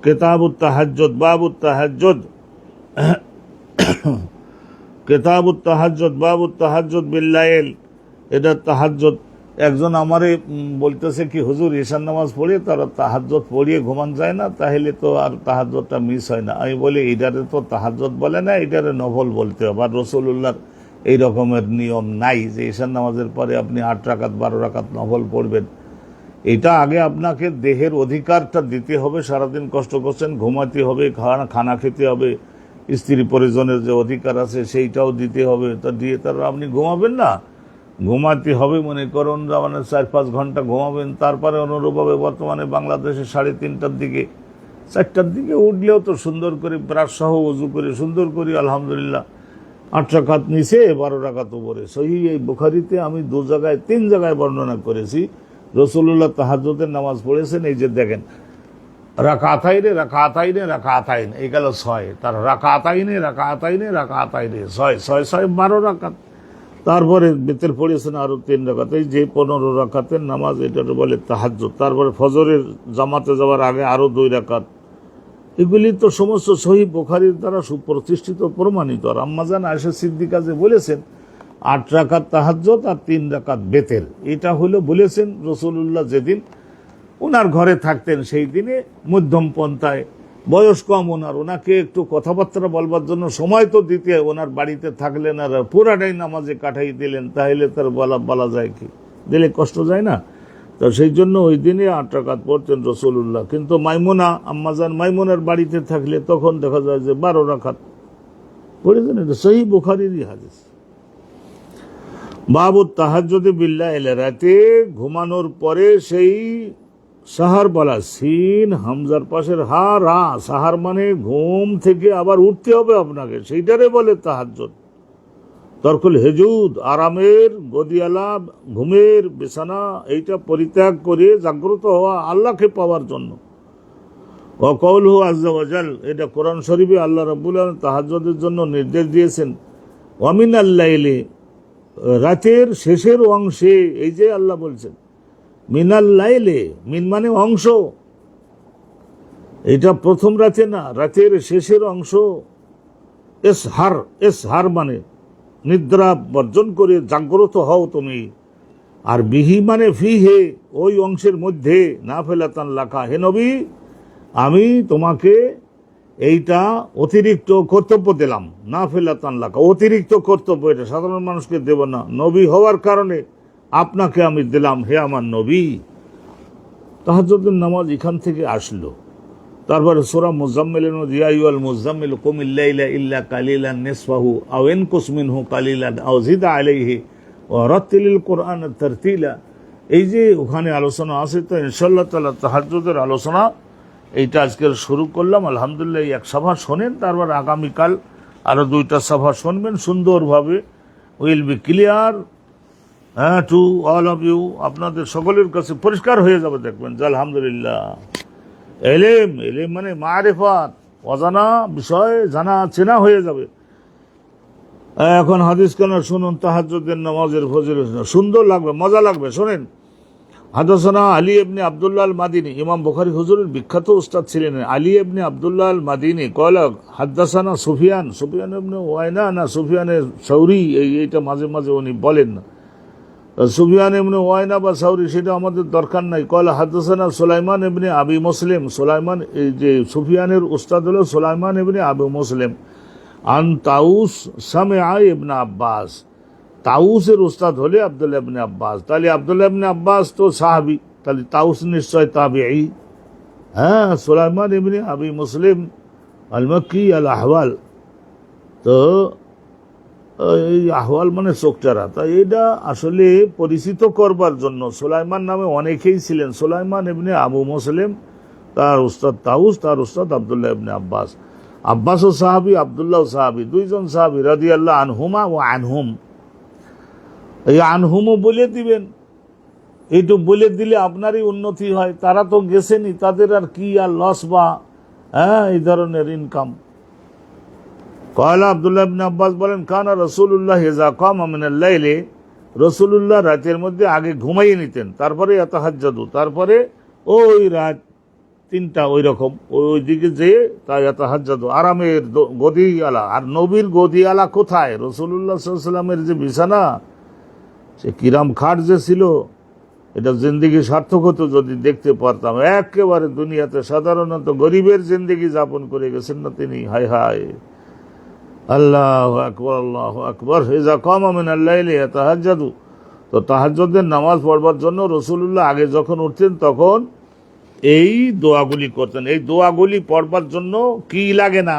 কিতাবুত তাহাজ্জুদ, বাবুত তাহাজ্জুদ, কিতাবুত তাহাজ্জুদ, বাবুত তাহাজ্জুদ বিল্লাইল। এটা তাহাজ্জুদ। একজন আমারে বলতেছে কি হুজুর ঈশান নামাজ পড়ে তারা তাহাজ্জুদ পড়িয়ে ঘুমান যায় না, তাহলে তো আর তাহাজ্জুদটা মিস হয় না। আমি বলি এটারে তো তাহাজ্জুদ বলে না, এটারে নফল বলতে হবে। আর রাসূলুল্লাহর এই রকমের নিয়ম নাই যে ঈশান নামাজের পরে আপনি 8 রাকাত 12 রাকাত নফল পড়বেন। এটা আগে আপনাকে দেহের অধিকারটা দিতে হবে। সারাদিন কষ্ট করছেন, ঘুমাতে হবে, খানা খেতে হবে, স্ত্রী পরিজনের যে অধিকার আছে সেইটাও দিতে হবে। তা দিয়ে তার আপনি ঘুমাবেন না, ঘুমাতে হবে মনে করুন মানে 4-5 ঘন্টা ঘুমাবেন। তারপরে অনুরূপভাবে বর্তমানে বাংলাদেশে 3:30টার দিকে 4টার দিকে উঠলেও তো সুন্দর করে ব্রাশ সহ ওযু করে সুন্দর করে আলহামদুলিল্লাহ 8 রাকাত নিচে 12 রাকাত উপরে। সহিহ এই বুখারীতে আমি 3 জায়গায় বর্ণনা করেছি রাসূলুল্লাহ তাহাজ্জুদের নামাজ পড়েছেন। এই যে দেখেন রাকাতাইনে রাকাতাইনে রাকাতাইন, এই গেল 6, তার রাকাতাইনে রাকাতাইনে রাকাতাইনে 6 12 রাকাত। তারপরে বেতের পড়েছেন আরো 3 রাকাত, এই যে 15 রাকাতের নামাজ, এটা বলে তাহাজ্জুদ। তারপরে ফজরের জামাতে যাওয়ার আগে আরো 2 রাকাত। এগুলি তো সমস্ত সহিহ বুখারীর দ্বারা সুপ্রতিষ্ঠিত প্রমাণিত। আর আম্মাজান আয়েশা সিদ্দিকা যে বলেছেন 8 রাকাত তাহাজ্জুদ আর 3 রাকাত বেতের, এটা হলো বলেছেন রাসূলুল্লাহ যেদিন ওনার ঘরে থাকতেন সেই দিনে মধ্যম পন্থায়, বয়স কম ওনার, ওনাকে একটু কথাবার্তা বলবার জন্য সময় তো দিতে, ওনার বাড়িতে থাকলেন আর পুরাটাই নামাজে কাটাই দিলেন, তাহলে তার বলা যায় কি, দিলে কষ্ট যায় না। তো সেই জন্য ওই দিনে 8 রাকাত পড়তেন রাসূলুল্লাহ। কিন্তু মাইমুনা, আম্মাজান মাইমুনার বাড়িতে থাকলে তখন দেখা যায় যে 12 রাকাত পড়েছেন। এটা সহিহ বুখারীরই হাদিস। বাবুত তাহাজ্জুদ বিল্লাইল, রাতে ঘুমানোর পরে সেই সাহার বলা, সিন হামজার পাশের হা রা, সাহার মানে ঘুম থেকে আবার উঠতে হবে আপনাকে, সেইটারে বলে তাহাজ্জুদ। তরকুল হেজুদ, আরামের গদিয়ালা ঘুমের বিছানা, এইটা পরিত্যাগ করে জাগ্রত হওয়া আল্লাহকে পাওয়ার জন্য। ওয়া কওলুহু আযজা ওয়া জাল, এটা কোরআন শরীফে আল্লাহ রাব্বুল আলামিন তাহাজ্জুদের জন্য নির্দেশ দিয়েছেন। ওয়া মিনাল লাইলি, রাতের শেষের অংশে, এই যে আল্লাহ বলছেন মিনাল লাইলে, মিন মানে অংশ, এটা প্রথম রাতে না, রাতের শেষের অংশ। এসহার মানে নিদ্রা বর্জন করে জাগ্রত হও তুমি। আর বিহি মানে ফিহে, ওই অংশের মধ্যে, নাফিলাতান লাকা, হে নবী আমি তোমাকে এইটা অতিরিক্ত কর্তব্য দিলাম। নাফিলাতান লাকা, অতিরিক্ত কর্তব্য, এটা সাধারণ মানুষকে দেব না, নবী হওয়ার কারণে আপনাকে আমি দিলাম হে আমার নবী। তাহাজ্জুদের নামাজ এখান থেকে আসলো। তারপরে সূরা মুজাম্মিলের মধ্যে ইয়া আইয়ুহাল মুজাম্মিল কুমিল লাইলা ইল্লা কালিলান নিসফাহু আও ইনকুস মিনহু কালিলান আও জিদ আলাইহি ওয়ারাত্তিলিল কোরআন তারতিলা। এই যে ওখানে আলোচনা আছে, তো ইনশাআল্লাহ তাআলা তাহাজ্জুদের আলোচনা এইটা আজকের শুরু করলাম। আলহামদুলিল্লাহ, এক সভা শোনেন, তারপর আগামীকাল আরো 2টা সভা শুনবেন সুন্দরভাবে। Will be clear to all of you, আপনাদের সকলের কাছে পরিষ্কার হয়ে যাবে, দেখবেন যে আলহামদুলিল্লাহ এলেম, এলেম মানে মারিফাত, অজানা বিষয় জানা চেনা হয়ে যাবে। এখন হাদিস কেন শুনুন, তাহাজ্জুদের নামাজের ফজিলত সুন্দর লাগবে, মজা লাগবে, শোনেন। হাদাসানা আলী ইবনে আব্দুল্লাহ আল মাদিনী, ইমাম বুখারী হুজুরের বিখ্যাত উস্তাদ ছিলেন আলী ইবনে আব্দুল্লাহ আল মাদিনী। কয়লা হাদাসানা সুফিয়ান, সুফিয়ান ইবনে ওয়াইনা না সুফিয়ানের সৌরি, এইটা মাঝে মাঝে উনি বলেন না, সুফিয়ান ইবনে ওয়াইনা বা সৌরি সেটা আমাদের দরকার নাই। কয়লা হাদাসানা সুলাইমান ইবনে আবি মুসলিম, সুলাইমান, এই যে সুফিয়ানের উস্তাদ হলো সুলাইমান ইবনে আবি মুসলিম। আন তাউস সামিআ ইবনে আব্বাস, তাউসের উস্তাদ হলে আব্দুল্লাহ ইবনে আব্বাস, তাহলে আব্দুল্লাহ ইবনে আব্বাস তো সাহাবী, তাহলে তাউস নিশ্চয় তাবিঈ। হ্যাঁ, সুলাইমান ইবনে আবি মুসলিম আল মক্কি আল আহওয়াল, তো এই আহওয়াল মানে চোখচারা। তাই এটা আসলে পরিচিত করবার জন্য সুলাইমান নামে অনেকেই ছিলেন। সুলাইমান ইবনে আবু মুসলিম, তার উস্তাদ তাউস, তার উস্তাদ আব্দুল্লাহ ইবনে আব্বাস। আব্বাসও সাহাবী, আব্দুল্লাহ সাহাবী, 2 জন সাহাবী রাদিয়াল্লাহু আনহুমা ওয়া আনহুম। এই আনহুমও বলে দিবেন, এইটু বলে দিলে আপনারই উন্নতি হয়। তারা তো গেছেনি, তাদের আর কি আর লস বা এই ধরনের ইনকাম। কয়লা আব্দুল্লাহ ইবনে আব্বাস বলেন, কানা রাসূলুল্লাহ ইযা কামা মিনাল লাইলি, রাসূলুল্লাহ রাতের মধ্যে আগে ঘুমাইয়ে নিতেন, তারপরে ইয়াতাহাজ্জাদু, তারপরে ওই রাত 3টা ওই রকম ওই দিকে যেয়ে তা ইয়াতাহাজ্জাদু, আরামের গদি আলা। আর নবীর গদি আলা কোথায়? রাসূলুল্লাহ সাল্লাল্লাহু আলাইহি ওয়াসাল্লামের যে বিছানা, সে কিরাম খাট যে ছিল, এটা জিন্দিগি সার্থক হতো যদি দেখতে পারতাম। একেবারে দুনিয়াতে সাধারণত গরিবের জিন্দিগি যাপন করে গেছেন না তিনি। হায় হায়, আল্লাহু আকবার, আল্লাহু আকবার। ইযা কামা মিনাল লাইলি ইয়াতাহাজ্জাদু, তো তাহাজ্জুদের নামাজ পড়বার জন্য রাসূলুল্লাহ আগে যখন উঠতেন তখন এই দোয়াগুলি করতেন। এই দোয়াগুলি পড়বার জন্য কি লাগে না,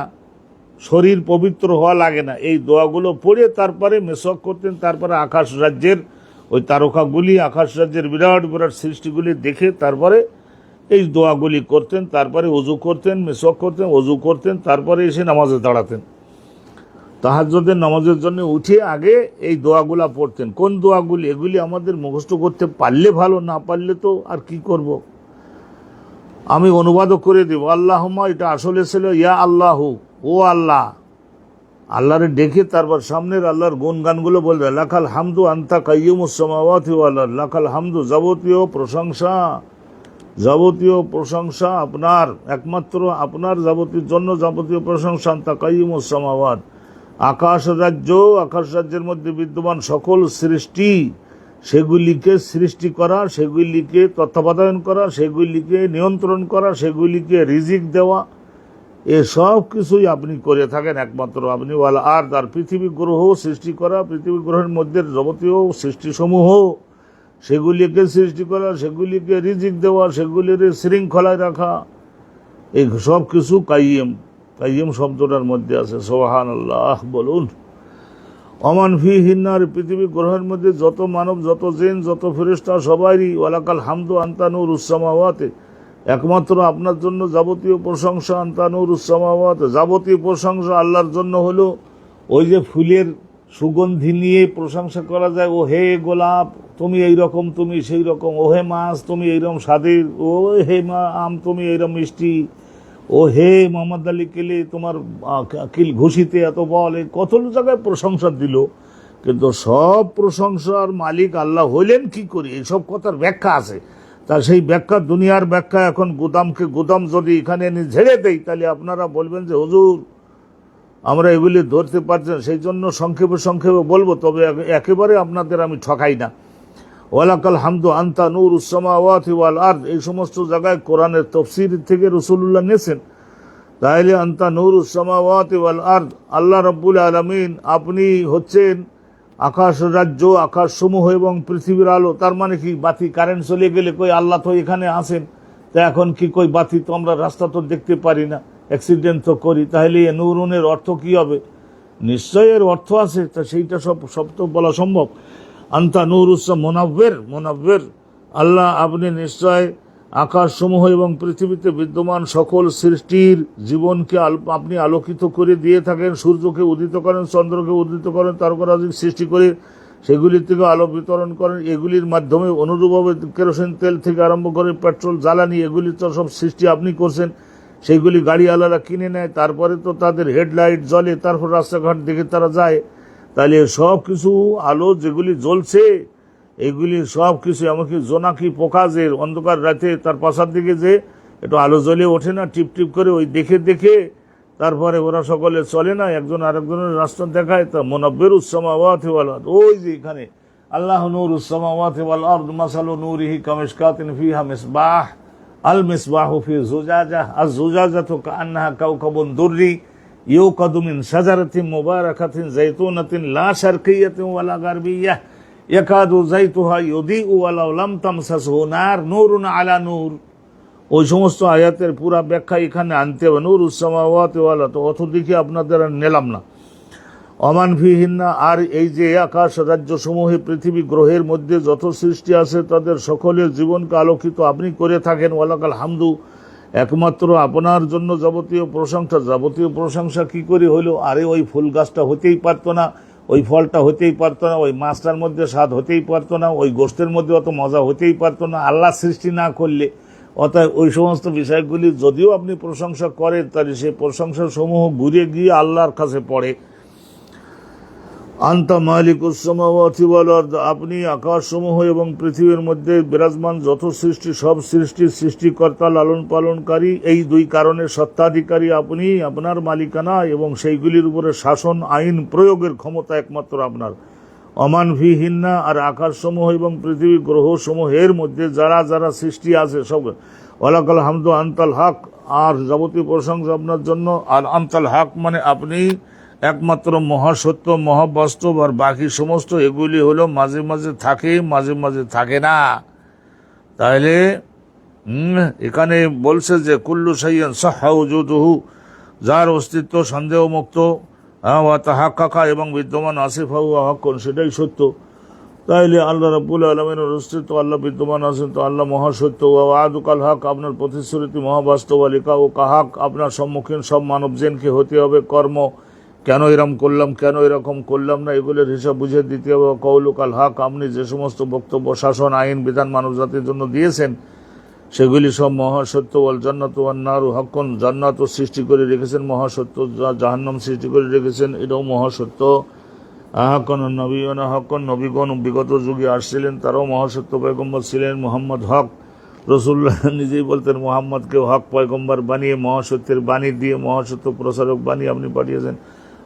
শরীর পবিত্র হওয়া লাগে না, এই দোয়াগুলো পড়ে তারপরে মেসওয়াক করতেন। তারপরে আকাশ রাজ্যের ওই তারকাগুলি, আকাশ রাজ্যের বিরাট বিরাট সৃষ্টিগুলি দেখে তারপরে এই দোয়াগুলি করতেন। তারপরে ওযু করতেন, মেসওয়াক করতেন, ওযু করতেন, তারপরে এসে নামাজে দাঁড়াতেন। তাহাজ্জুদের নামাজের জন্য উঠে আগে এই দোয়াগুলা পড়তেন। কোন দোয়াগুলি? এগুলি আমাদের মুখস্থ করতে পারলে ভালো, না পারলে তো আর কি করব। আমি অনুবাদও করে দেব। আল্লাহুম্মা, এটা আসলে ছিল ইয়া আল্লাহু, ও আল্লাহ, আল্লাহরে ডেকে তারপর সামনের আল্লাহর গুণগানগুলো বলবে। লাকাল হামদু আনতা কাইয়ুমুস সামাওয়াতি ওয়াল আরদ, লাকাল হামদু, যাবতীয় প্রশংসা, যাবতীয় প্রশংসা আপনার, একমাত্র আপনার যাবতীয় জন্য যাবতীয় প্রশংসা। আনতা কাইয়ুমুস সামাওয়াত, আকাশ রাজ্য, আকাশ রাজ্যের মধ্যে বিদ্যমান সকল সৃষ্টি, সেগুলিকে সৃষ্টি করা, সেগুলিকে তত্ত্বাবধান করা, সেগুলিকে নিয়ন্ত্রণ করা, সেগুলিকে রিজিক দেওয়া, এসব কিছুই আপনি করে থাকেন একমাত্র আপনি। ওয়াল আরদ, আর পৃথিবী গ্রহ সৃষ্টি করা, পৃথিবী গ্রহের মধ্যে যাবতীয় সৃষ্টিসমূহ, সেগুলিকে সৃষ্টি করা, সেগুলিকে রিজিক দেওয়া, সেগুলির শৃঙ্খলায় রাখা, এই সব কিছু কাইয়্যিম, কাইয়্যিম শব্দটার মধ্যে আছে। সুবহানাল্লাহ বলুন। অমান ফিহিন্না, পৃথিবী গ্রহের মধ্যে যত মানব, যত জিন, যত ফেরেশতা সবারই। ওয়ালাকাল হামদু আনতা নূরুস সামাওয়াতি, একমাত্র আপনার জন্য যাবতীয় প্রশংসা। আনতা নূরুস সামাওয়াত, যাবতীয় প্রশংসা আল্লাহর জন্য হলো। ওই যে ফুলের সুগন্ধি নিয়ে প্রশংসা করা যায়, ও হে গোলাপ তুমি এইরকম, তুমি সেই রকম, ও হে মাছ তুমি এইরকম স্বাদের, ও হে আম তুমি এইরকম মিষ্টি, ও হে মোহাম্মদ আলী কেলে তোমার কিল ঘুষিতে এত বল, এই কত জায়গায় প্রশংসা দিল। কিন্তু সব প্রশংসার মালিক আল্লাহ হইলেন কি করে, এইসব কথার ব্যাখ্যা আছে। তা সেই ব্যাখ্যা, দুনিয়ার ব্যাখ্যা এখন গুদামকে গুদাম যদি এখানে এনে ঝেড়ে দেই, তাহলে আপনারা বলবেন যে হুজুর আমরা এগুলি ধরতে পারছেন, সেই জন্য সংক্ষেপে সংক্ষেপে বলবো, তবে একেবারে আপনাদের আমি ঠকাই না। ওয়ালাকাল হামদু আনতা নূরুস সামাওয়াতি ওয়াল আরদ, এই সমস্ত জায়গায় কোরআনের তাফসীর থেকে রাসূলুল্লাহ নিয়েছেন। তাইলে আনতা নূরুস সামাওয়াতি ওয়াল আরদ, আল্লাহ রাব্বুল আলামিন আপনি হচ্ছেন আকাশ রাজ্য, আকাশ সমূহ এবং পৃথিবীর আলো। তার মানে কি, বাতি কারেন্ট চলে গেলে কই আল্লাহ তো এখানে আছেন, তা এখন কি কই বাতি তো আমরা রাস্তা তো দেখতে পারি না, অ্যাক্সিডেন্ট তো করি, তাহলে এ নূরুনের অর্থ কি হবে? নিশ্চয় এর অর্থ আছে, তা সেইটা সব তো বলা সম্ভব। আন্তা নূরুস মুনাব্বির, আল্লাহ আপনি নিশ্চয় আকাশসমূহ এবং পৃথিবীতে বিদ্যমান সকল সৃষ্টির জীবনকে আপনি আলোকিত করে দিয়ে থাকেন। সূর্যকে উদিত করেন, চন্দ্রকে উদিত করেন, তারকারাজি সৃষ্টি করে সেগুলির থেকে আলো বিতরণ করেন। এগুলির মাধ্যমে অনুরূপভাবে কেরোসিন তেল থেকে আরম্ভ করে পেট্রোল, জ্বালানি, এগুলি তো সব সৃষ্টি আপনি করছেন। সেইগুলি গাড়িওয়ালারা কিনে নেয়, তারপরে তো তাদের হেডলাইট জ্বলে, তারপর রাস্তাঘাট দেখে তারা যায়। তাহলে সব কিছু আলো যেগুলি জ্বলছে এগুলি সব কিছু, এমনকি জোনাকি পোকা যে অন্ধকার রাতে তার পাশার দিকে যে একটু আলো জ্বলে ওঠে না টিপ টিপ করে, ওই দেখে দেখে তারপরে ওরা সকলে চলে না, একজন আরেকজনের রাস্তা দেখায়। তা মুনাব্বিরুস সামাওয়াতি ওয়াল আরদ, ওই যে এখানে আল্লাহ নূরুস সামাওয়াতি ওয়াল আরদ মাসালু নূরিহি কামিশকাতিন ফিহা মিসবাহ আল মিসবাহু ফি জুজাজা আজ জুজাজাতু কাআন্নাহা কাওকাবুন দুররি ইউকাদু মিন শাজারাতিন মুবারাকাতিন যাইতুনাতিন লা শারকিয়্যাতিন ওয়ালা গারবিয়্যাহ ইয়াকাদু যাইতুহা ইউদিউ ওয়ালাউ লাম তামসাসহু নার নূরুন আলা নূর। ওই সমস্ত আয়াতের পুরা ব্যাখ্যা এখানে আনতে হবে। নূরুস সামাওয়াতি ওয়াল আরদ অত দিকে আপনাদের নিলাম না। অমান ফিহিন্না, আর এই যে আকাশ রাজ্যসমূহে পৃথিবী গ্রহের মধ্যে যত সৃষ্টি আছে তাদের সকলের জীবনকে আলোকিত আপনি করে থাকেন। ওয়ালাকাল হামদু, একমাত্র আপনার জন্য যাবতীয় প্রশংসা। যাবতীয় প্রশংসা কি করে হইল? আরে ওই ফুল গাছটা হতেই পারতো না, ওই ফলটা হতেই পারতো না, ওই মাছটার মধ্যে স্বাদ হতেই পারতো না, ওই গোশতের মধ্যে অত মজা হতেই পারতো না আল্লাহ সৃষ্টি না করলে। অর্থাৎ ওই সমস্ত বিষয়গুলি যদিও আপনি প্রশংসা করেন, তাহলে সেই প্রশংসা সমূহ ঘুরে গিয়ে আল্লাহর কাছে পড়ে। আন্তা মালিকুস সামাওয়াতি ওয়াল আরদ, আপনি আকাশসমূহ এবং পৃথিবীর মধ্যে বিরাজমান যত সৃষ্টি, সব সৃষ্টির সৃষ্টিকর্তা, লালন পালনকারী। এই দুই কারণে সত্তাধিকারী আপনি, আপনার মালিকানা এবং সেইগুলির উপরে শাসন আইন প্রয়োগের ক্ষমতা একমাত্র আপনার। অমান ফিহিন্না, আর আকাশসমূহ এবং পৃথিবী গ্রহসমূহের মধ্যে যারা যারা সৃষ্টি আছে সব। ওয়ালাকাল হামদু আনতাল হক, আর যাবতীয় প্রশংসা আপনার জন্য। আর আনতাল হক মানে আপনি একমাত্র মহাসত্য, মহাবাস্তব, আর বাকি সমস্ত এগুলি হলো মাঝে মাঝে থাকে, মাঝে মাঝে থাকে না। তাহলে এখানে বলছে যে কুল্লু শাইইন সাহহা ওজুদুহু, যার অস্তিত্ব সন্দেহমুক্ত, ওয়া তাহাক্কাকা, এবং বিদ্যমান আসিফা ওয়া হাক্কুন, সেটাই সত্য। তাইলে আল্লাহ রাব্বুল আলামিনের অস্তিত্ব, আল্লাহ বিদ্যমান আছেন, তো আল্লাহ মহাসত্য। ওয়া ওয়াদুকাল হক, আপনার প্রতিশ্রুতি মহাবাস্তব। লিকা ও কাহাক, আপনার সম্মুখীন সব মানবজনকে হতে হবে কর্ম, কেন এরকম করলাম, কেন এরকম করলাম না, এগুলোর হিসাব বুঝে দিতে হবে। কৌলুকাল হক, আপনি যে সমস্ত বক্তব্য, শাসন, আইন, বিধান মানব জাতির জন্য দিয়েছেন সেগুলি সব মহাসত্য। ওয়াল জান্নাতু ওয়ান নারু হাক্কুন, জান্নাতও সৃষ্টি করে রেখেছেন মহাসত্য, জাহান্নাম সৃষ্টি করে রেখেছেন, এটাও মহাসত্য। আহাক্কুন নবীনা হাক্কুন, নবীগণ বিগত যুগে আসছিলেন, তারাও মহাসত্য পয়গম্বর ছিলেন। মুহাম্মদ হক, রসুল্লাহ নিজেই বলতেন মুহাম্মদকে হক পয়গম্বর বানিয়ে, মহাসত্যের বাণী দিয়ে, মহাসত্য প্রচারক বানিয়ে আপনি পাঠিয়েছেন।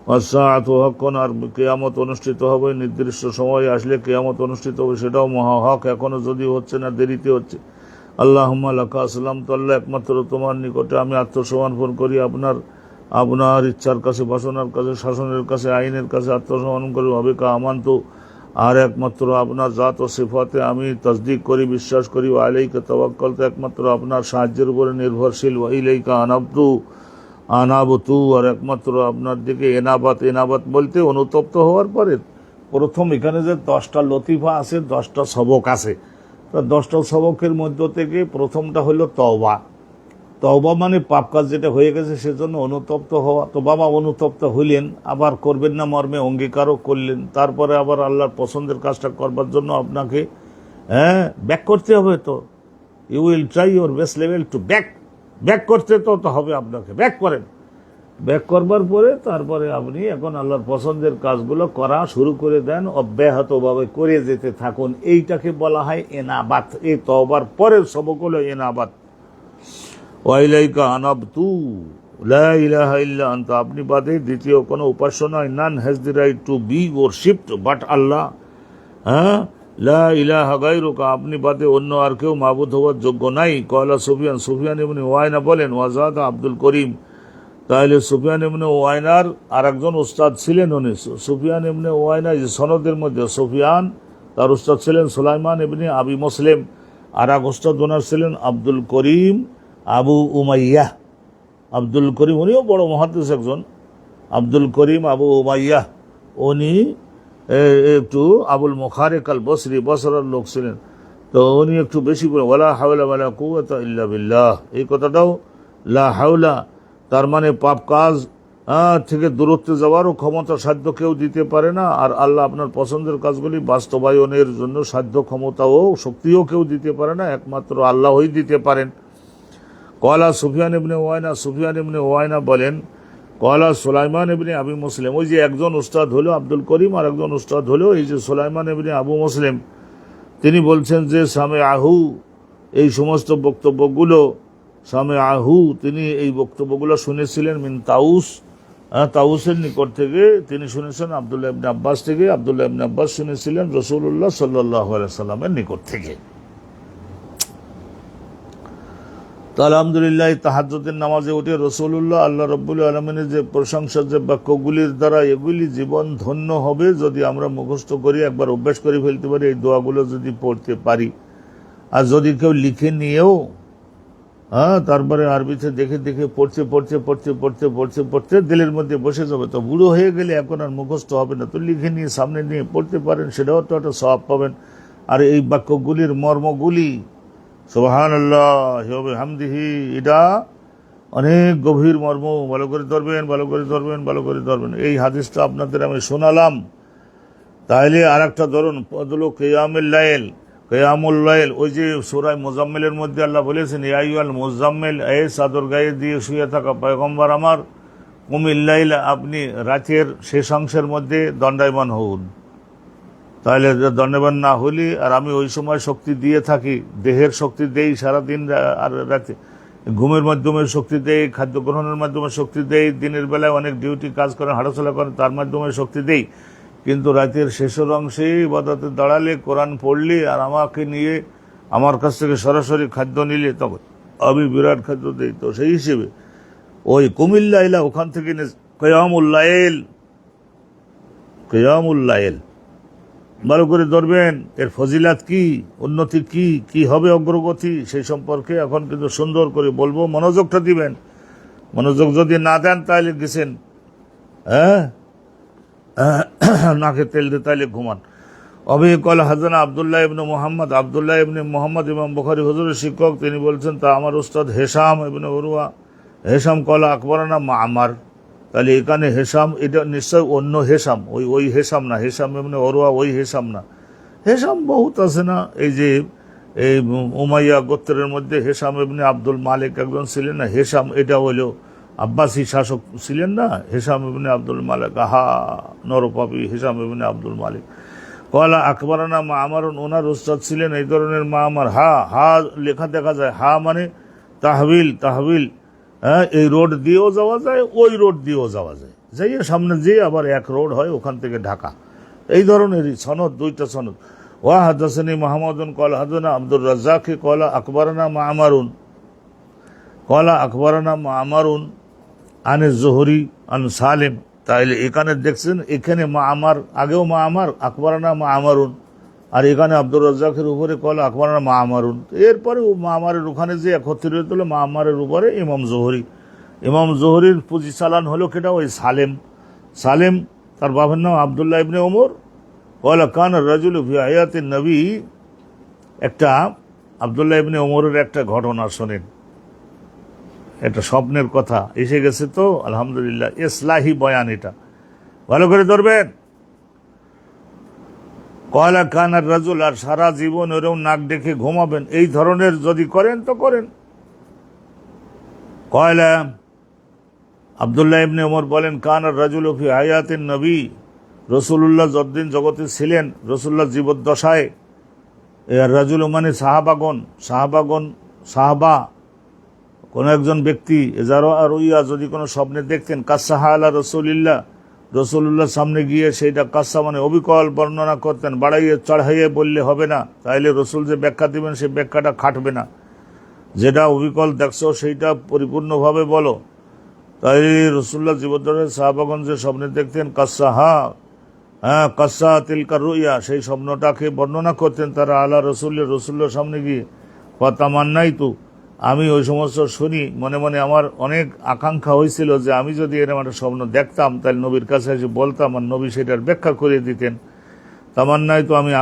ওয়াসসাআতু হাক্কুন, আর কিয়ামত অনুষ্ঠিত হবে, নির্দিষ্ট সময় আসলে কিয়ামত অনুষ্ঠিত হবে, সেটাও মহা হক। এখনো যদি হচ্ছে না, দেরিতে হচ্ছে। আল্লাহুম্মা লাকা আসলামতু, আল্লাহ একমাত্র তোমার নিকটে আমি আত্মসমর্পণ করি। আপনার ইচ্ছার কাছে, বাসনার কাছে, শাসনের কাছে, আইনের কাছে আত্মসমর্পণ করি। ওয়াবিকা আমানতু, আর একমাত্র আপনার জাত ও সিফাতে আমি তসদিক করি, বিশ্বাস করি। ওয়া আলাইকা তাওয়াক্কালতু, একমাত্র আপনার সাহায্যের উপরে নির্ভরশীল। ওয়া ইলাইকা আনাবতু, আর একমাত্র আপনার দিকে এনাবাত বলতে অনুতপ্ত হওয়ার পরে প্রথম এখানে যে 10টা লতিফা আছে, 10টা সবক আছে। তা 10টা সবকের মধ্য থেকে প্রথমটা হলো তওবা। তওবা মানে পাপ কাজ যেটা হয়ে গেছে সেজন্য অনুতপ্ত হওয়া। তো বাবা অনুতপ্ত হইলেন, আবার করবেন না মর্মে অঙ্গীকারও করলেন, তারপরে আবার আল্লাহর পছন্দের কাজটা করবার জন্য আপনাকে ব্যাক করতে হবে। তো you will try your best level to back করতে তো হবে আপনাকে। ব্যাক করেন, ব্যাক করবার পরে তারপরে আপনি এখন আল্লাহর পছন্দের কাজগুলো করা শুরু করে দেন, অব্যাহতভাবে করে যেতে থাকুন। এইটাকে বলা হয় এনাবাত। এই তওবার পরের সবক হলো এনাবাত। ওয়া ইলাইকা আনাবতু, লা ইলাহা ইল্লা আনতা, আপনি বাদে দ্বিতীয় কোনো উপাস্য নয়। None has the right to be worshipped but Allah. লা ইলাহা গায়রুকা, আপনি বাদে অন্য আর কেউ মাবুদ হওয়ার যোগ্য নাই। কয়লা সুফিয়ান ইবনে ওয়াইনা বলেন, ওয়াজাদা আব্দুল করিম। তাহলে সুফিয়ান ইবনে ওয়াইনার আর একজন উস্তাদ ছিলেন। উনি সুফিয়ান ইবনে ওয়াইনা যে সনদের মধ্যে সুফিয়ান, তার উস্তাদ ছিলেন সুলাইমান ইবনে আবি মুসলিম। আর এক উস্তাদ ওনার ছিলেন আব্দুল করিম আবু উমাইয়া। আব্দুল করিম উনিও বড় মুহাদ্দিস একজন। আব্দুল করিম আবু উমাইয়া উনি একটু আবুল মুখারিক আল বসরি, বসরার লোক ছিলেন, তো উনি একটু বেশি বলেন ওয়ালা হাওলা ওয়ালা কুওয়াতা ইল্লা বিল্লাহ। এই কথাটাও লা হাওলা, তার মানে পাপ কাজ থেকে দূরত্বে যাওয়ারও ক্ষমতা সাধ্য কেউ দিতে পারে না, আর আল্লাহ আপনার পছন্দের কাজগুলি বাস্তবায়নের জন্য সাধ্য ক্ষমতাও শক্তিও কেউ দিতে পারে না, একমাত্র আল্লাহই দিতে পারেন। কলা সুফিয়ান ইবনে ওয়াইনা, সুফিয়ান ইবনে ওয়াইনা বলেন কলা সুলাইমান ইবনে আবি মুসলিম, ওই যে একজন উস্তাদ হলো আব্দুল করিম আর একজন উস্তাদ হলো এই যে সুলাইমান ইবনে আবু মুসলিম, তিনি বলছেন যে সামে আহু, এই সমস্ত বক্তব্যগুলো সামে আহু, তিনি এই বক্তব্যগুলো শুনেছিলেন মিন তাউস, তাউসের নিকট থেকে তিনি শুনেছেন, আব্দুল্লাহ ইবনে আব্বাস থেকে, আব্দুল্লাহ ইবনে আব্বাস শুনেছিলেন রাসূলুল্লাহ সাল্লাল্লাহু আলাইহি সাল্লামের নিকট থেকে। তো আলহামদুলিল্লাহ, তাহাজ্জুদের নামাজে উঠে রাসূলুল্লাহ আল্লাহ রাব্বুল আলামিনের যে প্রশংসার যে বাক্যগুলির দ্বারা এগুলি জীবন ধন্য হবে যদি আমরা মুখস্থ করি, একবার অভ্যাস করে ফেলতে পারি, এই দোয়াগুলো যদি পড়তে পারি। আর যদি কেউ লিখে নিয়েও তারপরে আরবিতে দেখে দেখে পড়তে পড়তে পড়তে পড়তে পড়তে পড়তে দিলের মধ্যে বসে যাবে, তো বুড়ো হয়ে গেলে এখন আর মুখস্থ হবে না, তো লিখে নিয়ে সামনে নিয়ে পড়তে পারেন, সেটাও তো একটা সওয়াব পাবেন। আর এই বাক্যগুলির মর্মগুলি সুবহানাল্লাহ ওয়া বিহামদিহি, এটা অনেক গভীর মর্ম, ভালো করে ধরবেন, ভালো করে ধরবেন, ভালো করে ধরবেন। এই হাদিসটা আপনাদের আমি শোনালাম। তাহলে আর একটা ধরুন পদ হলো কিয়ামুল লাইল, কিয়ামুল লাইল, ওই যে সূরা মুজাম্মিলের মধ্যে আল্লাহ বলেছেন ইয়া আইয়ুহাল মুজাম্মিল, এই চাদর গায়ে দিয়ে শুয়ে থাকা পয়গম্বর আমার, কুমিল লাইল, আপনি রাতের শেষ অংশের মধ্যে দণ্ডায়মান হন। তাহলে দণ্ডায়মান না হলে, আর আমি ওই সময় শক্তি দিয়ে থাকি, দেহের শক্তি দেই সারাদিন আর রাতে, ঘুমের মাধ্যমে শক্তি দেই, খাদ্য গ্রহণের মাধ্যমে শক্তি দেই, দিনের বেলায় অনেক ডিউটি কাজ করেন, হাঁটাচলা করেন, তার মাধ্যমে শক্তি দেই, কিন্তু রাতের শেষের অংশে ইবাদতে দাঁড়ালে, কোরআন পড়লে, আর আমাকে নিয়ে আমার কাছ থেকে সরাসরি খাদ্য নিলে, তখন আমি বিরাট খাদ্য দিই। তো সেই হিসেবে ওই কুমিল্লাইলা, ওখান থেকে কিয়ামুল লাইল, কিয়ামুল লাইল ভালো করে ধরবেন। এর ফজিলাত কি, উন্নতি কি, কি হবে অগ্রগতি, সেই সম্পর্কে এখন কিন্তু সুন্দর করে বলবো, মনোযোগটা দিবেন। মনোযোগ যদি না দেন তাহলে গেছেন নাকে তেল দিয়ে, তাইলে ঘুমান। অবি কল হাজানা আবদুল্লাহ ইবনে মুহাম্মদ, আবদুল্লাহ ইবনে মুহাম্মদ ইমাম বুখারী হুজুরের শিক্ষক, তিনি বলছেন তা আমার উস্তাদ হেশাম ইবনে উরওয়া, হেশাম কলা আকবরানা মামার। তাহলে এখানে হেশাম, এটা নিশ্চয় অন্য হেশাম, ওই হেশাম না, হেশাম ইবনে উরওয়া ওই হেশাম না, হেশাম বহুত আছে না। এই যে এই উমাইয়া গোত্রের মধ্যে হেশাম ইবনে আব্দুল মালিক একজন ছিলেন না, হেশাম এটা হইল আব্বাসী শাসক ছিলেন না, হেশাম ইবনে আব্দুল মালিক, নরপাপী হেশাম ইবনে আব্দুল মালিক। কলা আকবরানা মামারুন, ওনার উস্তাদ ছিলেন এই ধরনের মামার। হা লেখা দেখা যায়, মানে তাহবিল, তাহবিল, এই রোড দিয়েও যাওয়া যায়, ওই রোড দিয়েও যাওয়া যায়, যাইয়ে সামনে যেয়ে আবার এক রোড হয়, ওখান থেকে ঢাকা, এই ধরনেরই সনদ, দুইটা সনদ। ওয়া হাদাসানি মাহমুদুন কলা হাদানা আব্দুর রাজ্জাক কলা আকবরানা মামারুন, কলা আকবরানা মামারুন আনে জোহরি আন সালেম। তাইলে এখানে দেখছেন, এখানে মামার, আগেও মামার, আকবরানা মামারুন, আর এখানে আব্দুর রাজ্জাকের উপরে কলা আকবরানা মামারুন। এরপরে মামারের ওখানে যে একত্রিত হলো মামারের উপরে ইমাম জোহরি, ইমাম জোহরির পুঁজি চালান হলো কেটা, ওই সালেম। সালেম তার বাবার নাম আবদুল্লাহ ইবনে ওমর। কলা কান রাজুল ফি হায়াতিন নবী, একটা আবদুল্লাহ ইবনে ওমরের একটা ঘটনা শোনেন, একটা স্বপ্নের কথা এসে গেছে, তো আলহামদুলিল্লাহ ইসলাহি বয়ান, এটা ভালো করে ধরবেন। কয়লা কানার রাজুল, আর সারা জীবন ওরকম নাক ডেকে ঘুমাবেন, এই ধরনের যদি করেন তো করেন। কয়লা আবদুল্লাহ ইবনে ওমর বলেন কানার রাজুল ফি হায়াতিন নবী, রসুল্লাহ যতদিন জগতে ছিলেন, রসুল্লাহ জীবদ্দশায়, রাজুল মানে সাহাবাগণ, সাহাবা কোনো একজন ব্যক্তি, এজারো আর ইয়া যদি কোনো স্বপ্নে দেখতেন, কাসাহা আলা রসুলিল্লাহ, রসুল্লাহর সামনে গিয়ে সেইটা কাসা মানে অবিকল বর্ণনা করতেন, বাড়াইয়ে চড়াইয়ে বললে হবে না, তাইলে রসুল যে ব্যাখ্যা দিবেন সেই ব্যাখ্যাটা খাটবে না, যেটা অবিকল দেখছো সেইটা পরিপূর্ণভাবে বলো। তাই রসুল্লাহ জীবদ্দশায় সাহাবাগণ যে স্বপ্নে দেখতেন, কাসা তিলকার রুইয়া, সেই স্বপ্নটাকে বর্ণনা করতেন তারা আলা রসুল্লাহর সামনে গিয়ে। তামান্নাই তু, আমি ওই সমস্ত শুনি, মনে মনে আমার অনেক আকাঙ্ক্ষা হয়েছিল যে আমি যদি এরকম একটা স্বপ্ন দেখতাম, তাহলে নবীর কাছে এসে বলতাম, আর নবী সেটার ব্যাখ্যা করে দিতেন। তামান্নায় তো আমি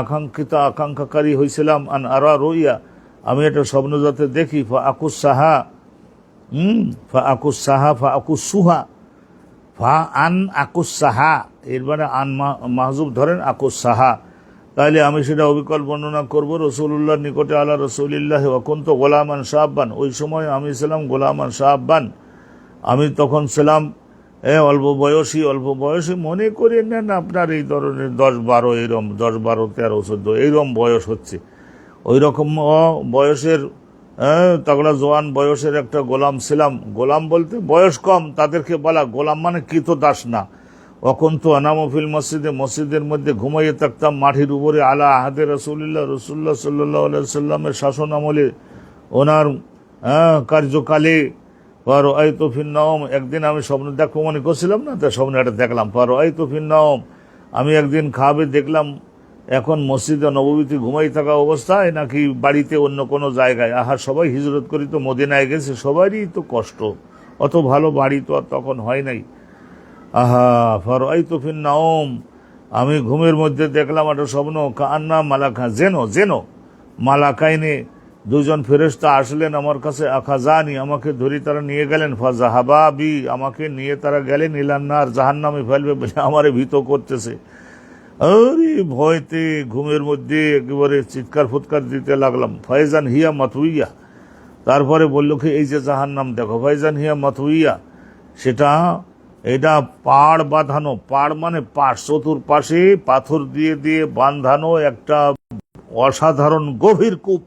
আকাঙ্ক্ষাকারী হয়েছিলাম, আন আরা রইয়া, আমি একটা স্বপ্ন যাতে দেখি, ফা আকুস সাহা ফা আকুস সুহা, ফা আন আকুস সাহা, এর মানে আন মাহজুব ধরেন আকুস সাহা, তাহলে আমি সেটা অবিকল বর্ণনা করবো রসুল্লাহর নিকটে। আলা রসুলিল্লাহ ওয়াকুন্ত গোলামান সাহাব্বান, ওই সময় আমি ছিলাম গোলামান সাহাব্বান, আমি তখন ছিলাম অল্প বয়সী মনে করেন নেন আপনার এই ধরনের 10-12 এইরকম 10-12 13-14 এইরকম বয়স হচ্ছে, ওই রকম বয়সের তাগড়া জোয়ান বয়সের একটা গোলাম ছিলাম। গোলাম বলতে বয়স কম তাদেরকে বলা গোলাম, মানে কৃতদাস না। অকন্ত আনামফিল মসজিদের মধ্যে ঘুমাইয়ে থাকতাম মাটির উপরে, আলা আহাদে রসুল্লাহ সাল্লাহ সাল্লামের শাসন আমলে, ওনার কার্যকালে। পারো আই তোফিন নওম, একদিন আমি স্বপ্ন দেখবো মনে করছিলাম না, তার স্বপ্নে একটা দেখলাম। পারো আই তোফিন নওম, আমি একদিন খাবে দেখলাম এখন মসজিদে নববীতে ঘুমাই থাকা অবস্থায় নাকি বাড়িতে অন্য কোনো জায়গায়। আহার সবাই হিজরত করি তো মদিনায় গেছে, সবারই তো কষ্ট, অত ভালো বাড়ি তো আর তখন হয় নাই। আহা ফারো আই তোফিন নওম, আমি ঘুমের মধ্যে দেখলাম একটা স্বপ্ন, কান্না মালাকা যেন মালাকাইনে দুজন ফেরেশতা আসলেন আমার কাছে, আখাজানি, আমাকে ধরি তারা নিয়ে গেলেন, ফাজাহাবাবি, আমাকে নিয়ে তারা গেলেন ইলান্নার, জাহান্নামে ফেলবে বলে আমারে ভীত করতেছে। আরে ভয়তে ঘুমের মধ্যে একেবারে চিৎকার ফুৎকার দিতে লাগলাম। ফাইজান হিয়া মাতুইয়া, তারপরে বলল কি এই যে জাহান্নাম দেখো, ফাইজান হিয়া মাতুইয়া, এটা পাড় বাঁধানো, পাড় মানে পাশ, চতুর্পাশে পাথর দিয়ে দিয়ে বাঁধানো একটা অসাধারণ গভীর কূপ।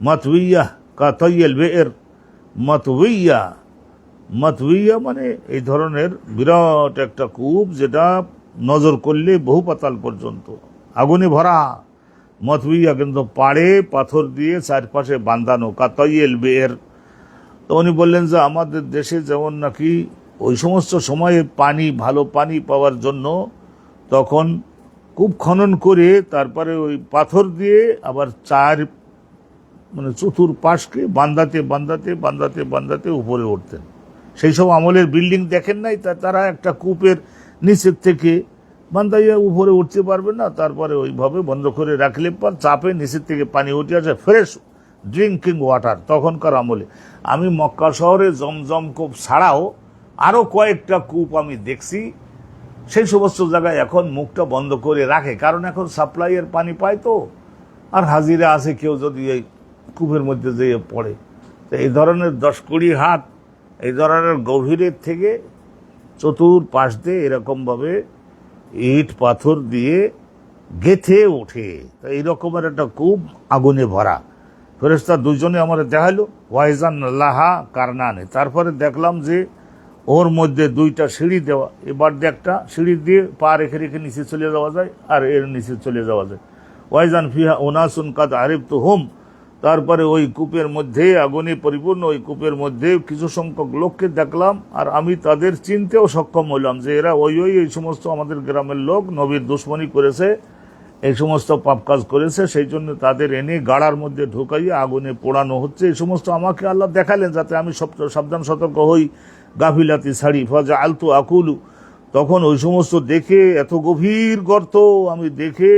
মাতউইয়া কাতাইয়েল বেয়ের, মাতউইয়া মানে এই ধরনের বিরাট একটা কূপ, যেটা নজর করলে বহু পাতাল পর্যন্ত, আগুনে ভরা। মাতউইয়া কিন্তু পাড়ে পাথর দিয়ে চারপাশে বাঁধানো, কাতাইয়েল বেয়ের। তো উনি বললেন যে আমাদের দেশে যেমন নাকি ওই সমস্ত সময়ে ভালো পানি পাওয়ার জন্য তখন কূপ খনন করে তারপরে ওই পাথর দিয়ে আবার চতুর্পাশকে বান্দাতে উপরে উঠতেন। সেই সব আমলের বিল্ডিং দেখেন নাই, তারা একটা কূপের নিচের থেকে বান্দাইয়া উপরে উঠতে পারবে না, তারপরে ওইভাবে বন্ধ করে রাখলে পর চাপে নিচের থেকে পানি উঠে আসে, ফ্রেশ ড্রিঙ্কিং ওয়াটার। তখনকার আমলে আমি মক্কা শহরে জমজম কূপ ছাড়াও আরও কয়েকটা কূপ আমি দেখছি, সেই সমস্ত জায়গায় এখন মুখটা বন্ধ করে রাখে, কারণ এখন সাপ্লাইয়ের পানি পায় তো, আর হাজিরা আছে কেউ যদি এই কূপের মধ্যে যেয়ে পড়ে। তো এই ধরনের 10-20 হাত এই ধরনের গভীরের থেকে চতুর্পাশ দিয়ে এরকমভাবে ইট পাথর দিয়ে গেথে ওঠে। তো এইরকমের একটা কূপ আগুনে ভরা। ফেরেশতা দুজনে আমার দেখালো, ওয়াইজান লাহা কারনানে, তারপরে দেখলাম যে ওর মধ্যে 2টা সিঁড়ি দেওয়া, এবার দিয়ে একটা সিঁড়ি দিয়ে পা রেখে রেখে নিচে চলে যাওয়া যায়, আর এর নিচে চলে যাওয়া যায়। ওয়াইজান ফিহা উনাসুন কাদ আরিফতু হুম, তারপরে ওই কূপের মধ্যে আগুনে পরিপূর্ণ ওই কূপের মধ্যে কিছু সংখ্যক লোককে দেখলাম, আর আমি তাদের চিনতেও সক্ষম হলাম যে এরা এই সমস্ত আমাদের গ্রামের লোক, নবীর দুশ্মনী করেছে, এই সমস্ত পাপ কাজ করেছে, সেই জন্য তাদের এনে গাড়ার মধ্যে ঢুকাইয়ে আগুনে পোড়ানো হচ্ছে। এই সমস্ত আমাকে আল্লাহ দেখালেন যাতে আমি সাবধান সতর্ক হই, গাফিলাতি ছাড়ি। ফাজা আলতু আকুলু, তখন ওই সমস্ত দেখে, এত গভীর গর্ত আমি দেখে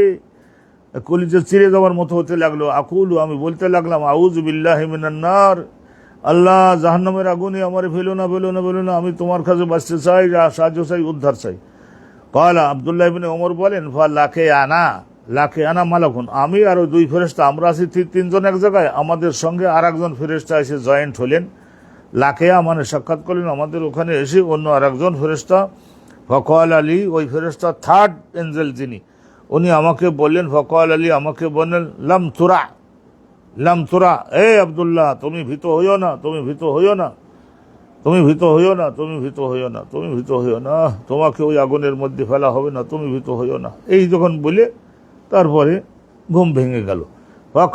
কলিজা চিরে যাওয়ার মতো হতে লাগলো। আকুলু, আমি বলতে লাগলাম, আউযু বিল্লাহি মিনান নার, আল্লাহ জাহান্নামের আগুনে আমার ফেলো না, আমি তোমার কাছে বাঁচতে চাই, সাহায্য চাই, উদ্ধার চাই। কালা আব্দুল্লাহ ইবনে ওমর বলেন, ফা লাকে আনা মালাকুন, আমি আর ওই 2 ফেরেশতা, আমরা আছি 3 জন এক জায়গায়, আমাদের সঙ্গে আর একজন ফেরেশতা এসে জয়েন্ট হলেন। লাকেয়া মানে সাক্ষাৎ করলেন আমাদের ওখানে এসে অন্য আর একজন ফেরেশতা। ফকাল আলী, ওই ফেরেশতা 3rd এঞ্জেল যিনি, উনি আমাকে বললেন, ফকাল আলী আমাকে বললেন, লাম তুরা, এ আব্দুল্লাহ তুমি ভীত হইও না, তোমাকে ওই আগুনের মধ্যে ফেলা হবে না, তুমি ভীত হইও না। এই যখন বলে তারপরে ঘুম ভেঙে গেল।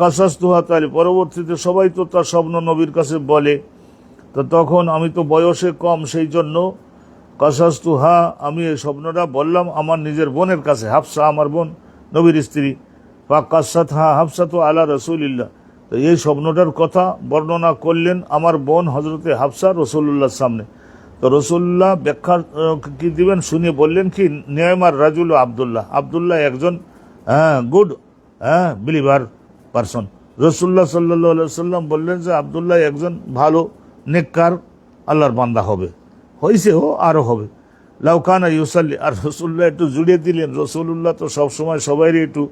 কাসাসতুহা, তাহলে পরবর্তীতে সবাই তো তার স্বপ্ন নবীর কাছে বলে, তো তখন আমি তো বয়সে কম, সেই জন্য কাসাসতুহা, আমি এই স্বপ্নটা বললাম আমার নিজের বোনের কাছে, হাফসা আমার বোন, নবীর স্ত্রী। কাসাতহা হাফসা তো আলা রসুলিল্লাহ, তো এই স্বপ্নটার কথা বর্ণনা করলেন আমার বোন হজরতে হাফসা রসুল্লাহর সামনে। তো রসুল্লাহ ব্যাখ্যা কি দিবেন শুনে বললেন কি, নিয়মার রাজুল আবদুল্লাহ একজন গুড বিলিভার পারসন। রসুল্লাহ সাল্লাহ সাল্লাম বললেন যে আবদুল্লাহ একজন ভালো নেককার আল্লাহর বান্দা হবে, হয়েছে, ও আরও হবে। লাউকানা ইউসাল্লি, আর রসুল্লাহ একটু জুড়িয়ে দিলেন। রসুল্লাহ তো সবসময় সবাইরই একটু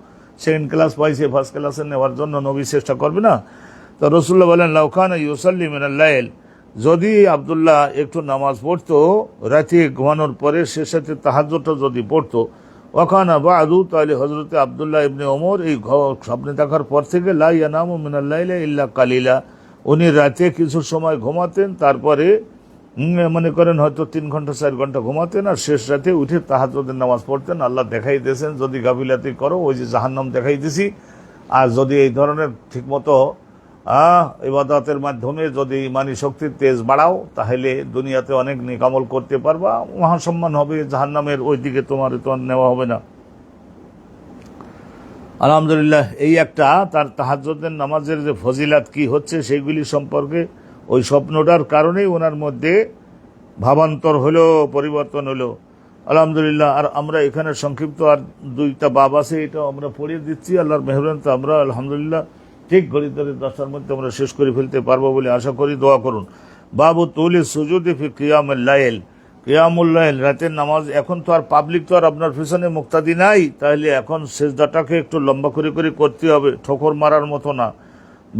সেকেন্ড ক্লাস পাইছে, ফার্স্ট ক্লাসে নেওয়ার জন্য নবী চেষ্টা করবে না? তো রসুল্লাহ বলেন লাউকানা ইউসাল্লি মিনাল লাইল, যদি আবদুল্লাহ একটু নামাজ পড়তো রাতে ঘুমানোর পরে, সে সাথে তাহাজ্জুদটা যদি পড়তো, ওয়াকানা বাদু, তাহলে হযরতে আবদুল্লাহ ইবনে ওমর এই স্বপ্নে দেখার পর থেকে লা ইয়ানামু মিনাল লাইলি ইল্লা কালিলা, উনি রাতে কিছু সময় ঘুমাতেন, তারপরে মনে করেন হয়তো 3 ঘন্টা 4 ঘন্টা ঘুমাতেন, আর শেষ রাতে উঠে তাহাজ্জুদের নামাজ পড়তেন। আল্লাহ দেখাই দিয়েছেন যদি গাফিলাতি করো ওই যে জাহান্নাম দেখাই দিছি, আর যদি এই ধরনের ঠিকমতো ইবাদতের মাধ্যমে যদি ইমানি শক্তির তেজ বাড়াও, তাহলে দুনিয়াতে অনেক নেকামল করতে পারবা, মহাসম্মান হবে, জাহান্নামের ওই দিকে তোমার তো নেওয়া হবে না। আলহামদুলিল্লাহ, এই একটা তার তাহাজ্জুদের নামাজের যে ফজিলাত কি হচ্ছে সেগুলি সম্পর্কে ওই স্বপ্নটার কারণেই ওনার মধ্যে ভাবান্তর হলো, পরিবর্তন হলো। আলহামদুলিল্লাহ। আর আমরা এখানে সংক্ষিপ্ত আর 2টা বাব আছে, এটা আমরা পড়িয়ে দিচ্ছি। আল্লাহর মেহরবান তো আমরা আলহামদুলিল্লাহ ঠিক ঘড়ির 10টার মধ্যে আমরা শেষ করে ফেলতে পারবো বলে আশা করি। দোয়া করুন। বাবু তুলি সুজুদি ফি কিয়ামুল লাইল, কিয়ামুল লাইল, রাতের নামাজ। এখন তো আর পাবলিক তো আর আপনার পিছনে মুক্তাদি নাই, তাহলে এখন সেজদাটাকে একটু লম্বা করে করে করতে হবে, ঠোকর মারার মতো না।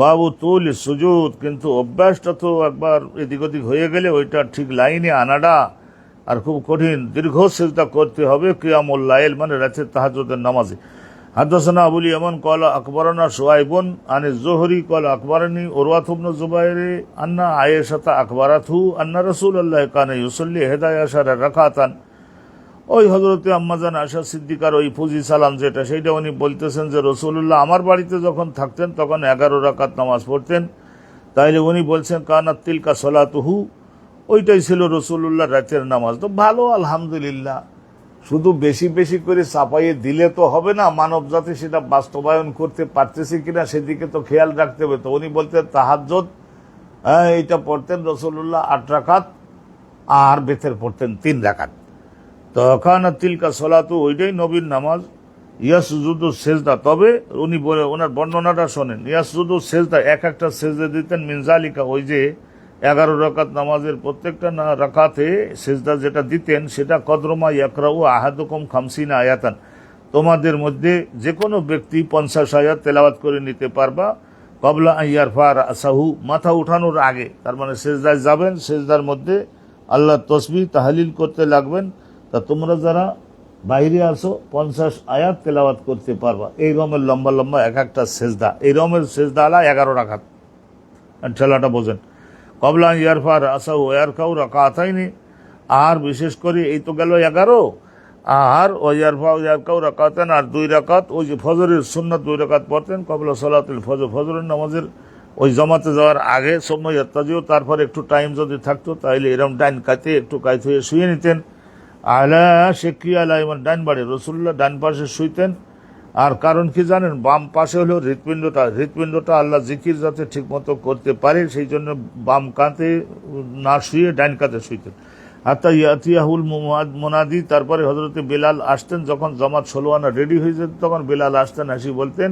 বাবু তুলি সুজুদ, কিন্তু অভ্যাসটা তো একবার এদিক ওদিক হয়ে গেলে ওইটা ঠিক লাইনে আনাটা আর খুব কঠিন, দীর্ঘ সেজদা করতে হবে কিয়ামুল লাইল মানে রাতের তাহাজ্জুদের নামাজে। হাদাসানা আবুল ইয়ামান ক্বালা আকবরনা শুআইবুন আন যুহরি ক্বালা আকবরনি উরওয়াত ইবনে যুবাইর আন্না আয়েশা আকবরাতহু আন্না রাসূলুল্লাহ কানা ইউসাল্লি 11 রাকাতান। ওই হযরতে আম্মাজান আয়েশা সিদ্দিকার ওই ফুজি সালাম যেটা, সেইটা উনি বলতেছেন যে রসুল্লাহ আমার বাড়িতে যখন থাকতেন তখন 11 রাকাত নামাজ পড়তেন। তাইলে উনি বলছেন কানাত তিলকা সলাতুহু, ওইটাই ছিল রসুল্লাহ রাতের নামাজ। তো ভালো, আলহামদুলিল্লাহ। শুধু বেশি বেশি করে চাপাইয়ে দিলে তো হবে না, মানব জাতি সেটা বাস্তবায়ন করতে পারতেছে কিনা সেদিকে তো খেয়াল রাখতে হবে। তো উনি বলতেন তাহাজ্জুদ এইটা পড়তেন রসুল্লাহ 8 রাকাত, আর বেতের পড়তেন 3 রাকাত। তো কানাত তিলকা সলাতু, ওইটাই নবীর নামাজ। ইয়াসজুদু সেজদা, তবে উনি বলে ওনার বর্ণনাটা শোনেন। ইয়াসজুদু সেজদা, একটা সেজদা দিতেন মিনজালিকা, ওই যে 11 রাকাত নামাজের প্রত্যেকটা রাকাতে সেজদা যেটা দিতেন সেটা কদরমা ইয়াকরাউ আহাদুকুম 50 আয়াতান, তোমাদের মধ্যে যে কোনো ব্যক্তি 50 আয়াত তেলাওয়াত করে নিতে পারবা। ক্বাবলা আন ইয়ারফা রাসাহু, মাথা উঠানোর আগে, তার মানে সেজদায় যাবেন, সেজদার মধ্যে আল্লাহর তাসবিহ তাহলিল করতে লাগবেন। তা তোমরা যারা বাইরে আসো 50 আয়াত তেলাওয়াত করতে পারবা। এই রকমের লম্বা লম্বা একটা সেজদা, এই রকমের সেজদা আলা 11 রাকাত, ঠেলাটা বোঝেন। ক্বাবলা আন ইয়ারফা রাসাহু ইয়ারকাউ রাকাতাইনি, আর বিশেষ করে এই তো গেল 11, আর ইয়ারকাউ রাকাতান, আর 2 রাকাত ওই যে ফজরের সুন্নাত 2 রাকাত পড়তেন ক্বাবলা সালাতুল ফজর, ফজরের নামাজের ওই জামাতে যাওয়ার আগে। সময় ইয়াত্তাজিও, তারপর একটু টাইম যদি থাকতো তাহলে এরকম ডাইন কাতে একটু কায়ত হয়ে শুয়ে নিতেন। আলা শেকি আলা, ইমান ডাইন বাড়ি, রসুল্লাহ ডাইন পাশে শুইতেন। আর কারণ কি জানেন, বাম পাশে হলো হৃৎপিণ্ডটা আল্লাহ জিকির যাতে ঠিক মতো করতে পারে সেই জন্য বাম কাঁতে না শুয়ে ডাইন কাঁতে শুইতেন। হাত্তা ইয়াতিয়াহুল মুনাদি, তারপরে হযরতে বেলাল আসতেন, যখন জামাত 16 আনা রেডি হয়ে যেত তখন বেলাল আসতেন, আসি বলতেন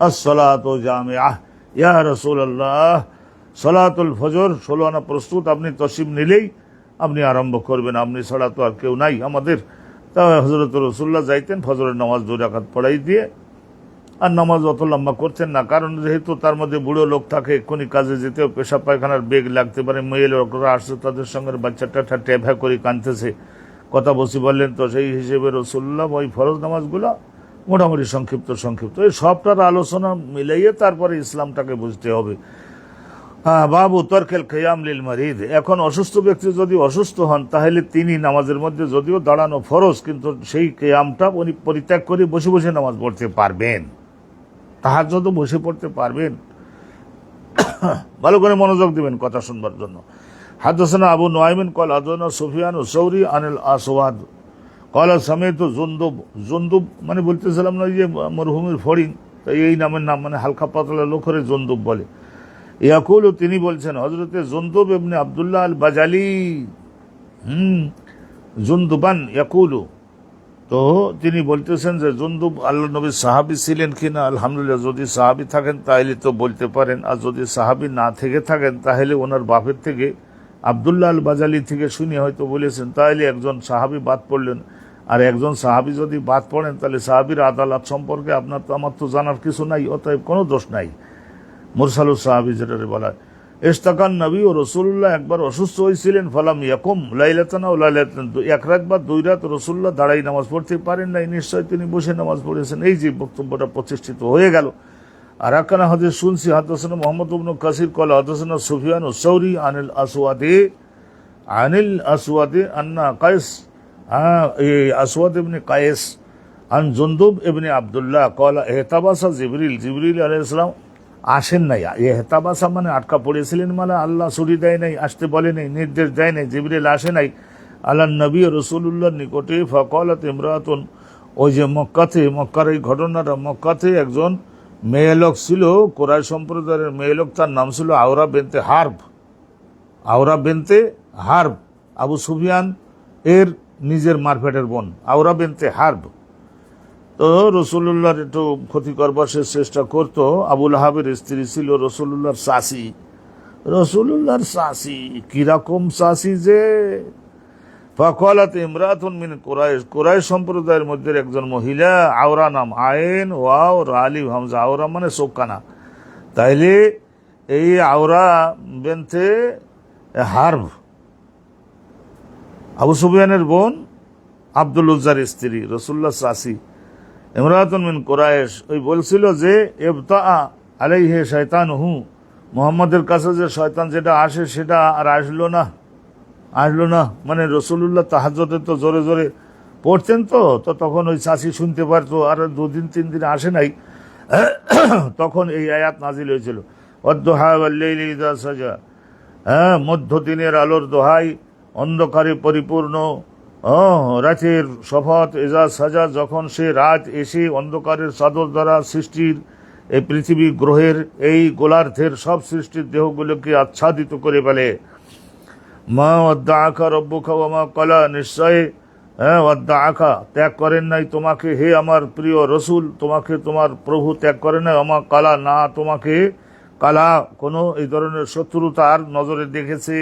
আসসালাতু জামিআহ ইয়া রাসূলুল্লাহ, সালাতুল ফজর 16 আনা প্রস্তুত, আপনি তশরিফ নিলেই আপনি আরম্ভ করবেন, আপনি ছাড়া তো আর কেউ নাই আমাদের। তা হযরত রাসূলুল্লাহ যাইতেন, ফজরের নামাজ 2 রাকাত পড়াই দিয়ে, আর নামাজ অত লম্বা করতেন না, কারণ যেহেতু তার মধ্যে বুড়ো লোক থাকে, এক্ষুনি কাজে যেতেও পেশাব পায়খানার বেগ লাগতে পারে, মেয়ে লোকরা আসছে তাদের সঙ্গে বাচ্চাটা ট্যাভা করে কাঁদতেছে, কথা বসি বললেন। তো সেই হিসেবে রাসূলুল্লাহ ওই ফরজ নামাজগুলো মোটামুটি সংক্ষিপ্ত এই সবটার আলোচনা মিলাইয়ে তারপরে ইসলামটাকে বুঝতে হবে। বাবু তরকেল কিয়াম লিল মারিদ, এখন অসুস্থ ব্যক্তি যদি অসুস্থ হন তাহলে তিনি নামাজের মধ্যে যদিও দাঁড়ানো ফরজ, কিন্তু সেই কিয়ামটা উনি পরিত্যাগ করে বসে বসে নামাজ পড়তে পারবেন, তাহাজ্জুদ বসে পড়তে পারবেন। ভালো করে মনোযোগ দিবেন কথা শুনবার জন্য। হাদাসানা আবু নুআইমিন ক্বালা হাদাসানা সুফিয়ান আস-সাউরি আনিল আসওয়াদ ক্বালা সামিতু জুনদুব মানে বলতেছিলাম না যে মরহুমের ফড়িং, তাই এই নামের নাম, মানে হালকা পাতলা লোকরে জুনদুব বলে। ইয়াকুলু, তিনি বলছেন, হযরতে জুনদুব ইবনে আব্দুল্লাহ আল বাজালি জুনদুবান ইয়াকুলু, তো তো তিনি বলতেছেন যে জুনদুব আল্লাহ নবীর সাহাবী ছিলেন কিনা। আলহামদুলিল্লাহ, যদি সাহাবী থাকেন তাহলে তো বলতে পারেন, আর যদি সাহাবী না থেকে থাকেন তাহলে ওনার বাপের থেকে আবদুল্লাহ আল বাজালি থেকে শুনে হয়তো বলেছেন, তাহলে একজন সাহাবী বাদ পড়লেন। আর একজন সাহাবী যদি বাদ পড়েন তাহলে সাহাবীর আদালত সম্পর্কে আপনার তো আমার তো জানার কিছু নাই, অতএব কোনো দোষ নাই। মুরসালুস সাহাবী যেটা বলা হয়। ইস্তাকান নবী ও রসুল্লাহ একবার অসুস্থ হয়েছিলেন, ফালাম ইয়াকুম লাইলাতানা ও লাইলাতান, এক রাত বা দুই রাত রসুল্লাহ দাঁড়াই নামাজ পড়তে পারেন নাই, নিশ্চয় তিনি বসে নামাজ পড়েছেন। এই যে বক্তব্যটা প্রতিষ্ঠিত হয়ে গেল। আর একখানা হাদিস শুনছি, হাদাসানা মুহাম্মদ ইবনে কাসির ক্বালা হাদাসানা সুফিয়ান আস-সাউরি আনিল আসওয়াদে আন্না কায়েস, আসওয়াদ ইবনে কায়েস আন জুনদুব ইবনে আব্দুল্লাহ ক্বালা ইহতাবাসা জিবরিল আলাইহিস সালাম আসেন নাই। ইহতাবাসা মানে আটকা পড়েছিলেন, মানে আল্লাহ ছুটি দেয় নাই, আসতে বলে নাই, নির্দেশ দেয় নাই, জিবরিল আসে নাই আল্লাহ নবী রাসূলুল্লাহর নিকটে। ফাকালাত ইমরাতুন, ওই যে মক্কার এই ঘটনাটা, মক্কাতে একজন মেয়ে লোক ছিল, কুরাইশ সম্প্রদায়ের মেয়ে লোক, তার নাম ছিল আওরা বিনতে হারব, আবু সুফিয়ান এর নিজের মারফেটের বোন আওরা বিনতে হারব। তো রসুল্লাহর একটু ক্ষতি করবার সে চেষ্টা করতো। আবুল আহাবের স্ত্রী ছিল রসুল্লাহর শাসি, কিরকম শাসি যে, ফাকালাত ইমরাতুন মিন কুরাইশ সম্প্রদায়ের মধ্যে একজন মহিলা, আওরা নাম, আইন ওয়াও রালিফ হামজা, আওরা মানে চোখকানা। তাইলে এই আওরা বিনতে হারব আবু সুফিয়ানের বোন, আব্দুল উজ্জার স্ত্রী, রসুল্লাহ শাসি, ইমরাতুন মিন কুরাইশ, ওই বলছিল যে ইবতা আলাইহি শায়তানুহু, মুহাম্মাদের কাছে যে শয়তান যেটা আসে সেটা আর আসলো না, মানে রসুল্লাহ তাহাজ্জুদে তো জোরে জোরে পড়তেন, তো তখন ওই চাষি শুনতে পারতো, আর 2 দিন 3 দিন আসে নাই। তখন এই আয়াত নাজিল হয়েছিল, ওয়াদ-দুহা ওয়াল-লাইলি ইযা সাজা, মধ্য দিনের আলোর দোহাই, অন্ধকারে পরিপূর্ণ রাতের শপথ, ইজা সাজা, যখন সে রাত এসে অন্ধকারের চাদর দ্বারা সৃষ্টির এই পৃথিবী গ্রহের এই গোলার্ধের সব সৃষ্টির দেহগুলোকে আচ্ছাদিত করে ফেলে। মা ওয়াদ্দাআকা রব্বুকা ওয়া মা ক্বালা, নিশ্চয় ওয়াদ্দাআকা, ত্যাগ করেন নাই তোমাকে হে আমার প্রিয় রসুল, তোমাকে তোমার প্রভু ত্যাগ করেন নাই, ওয়া মা ক্বালা, না তোমাকে কালা কোনো এই ধরনের শত্রুতার নজরে দেখেছে,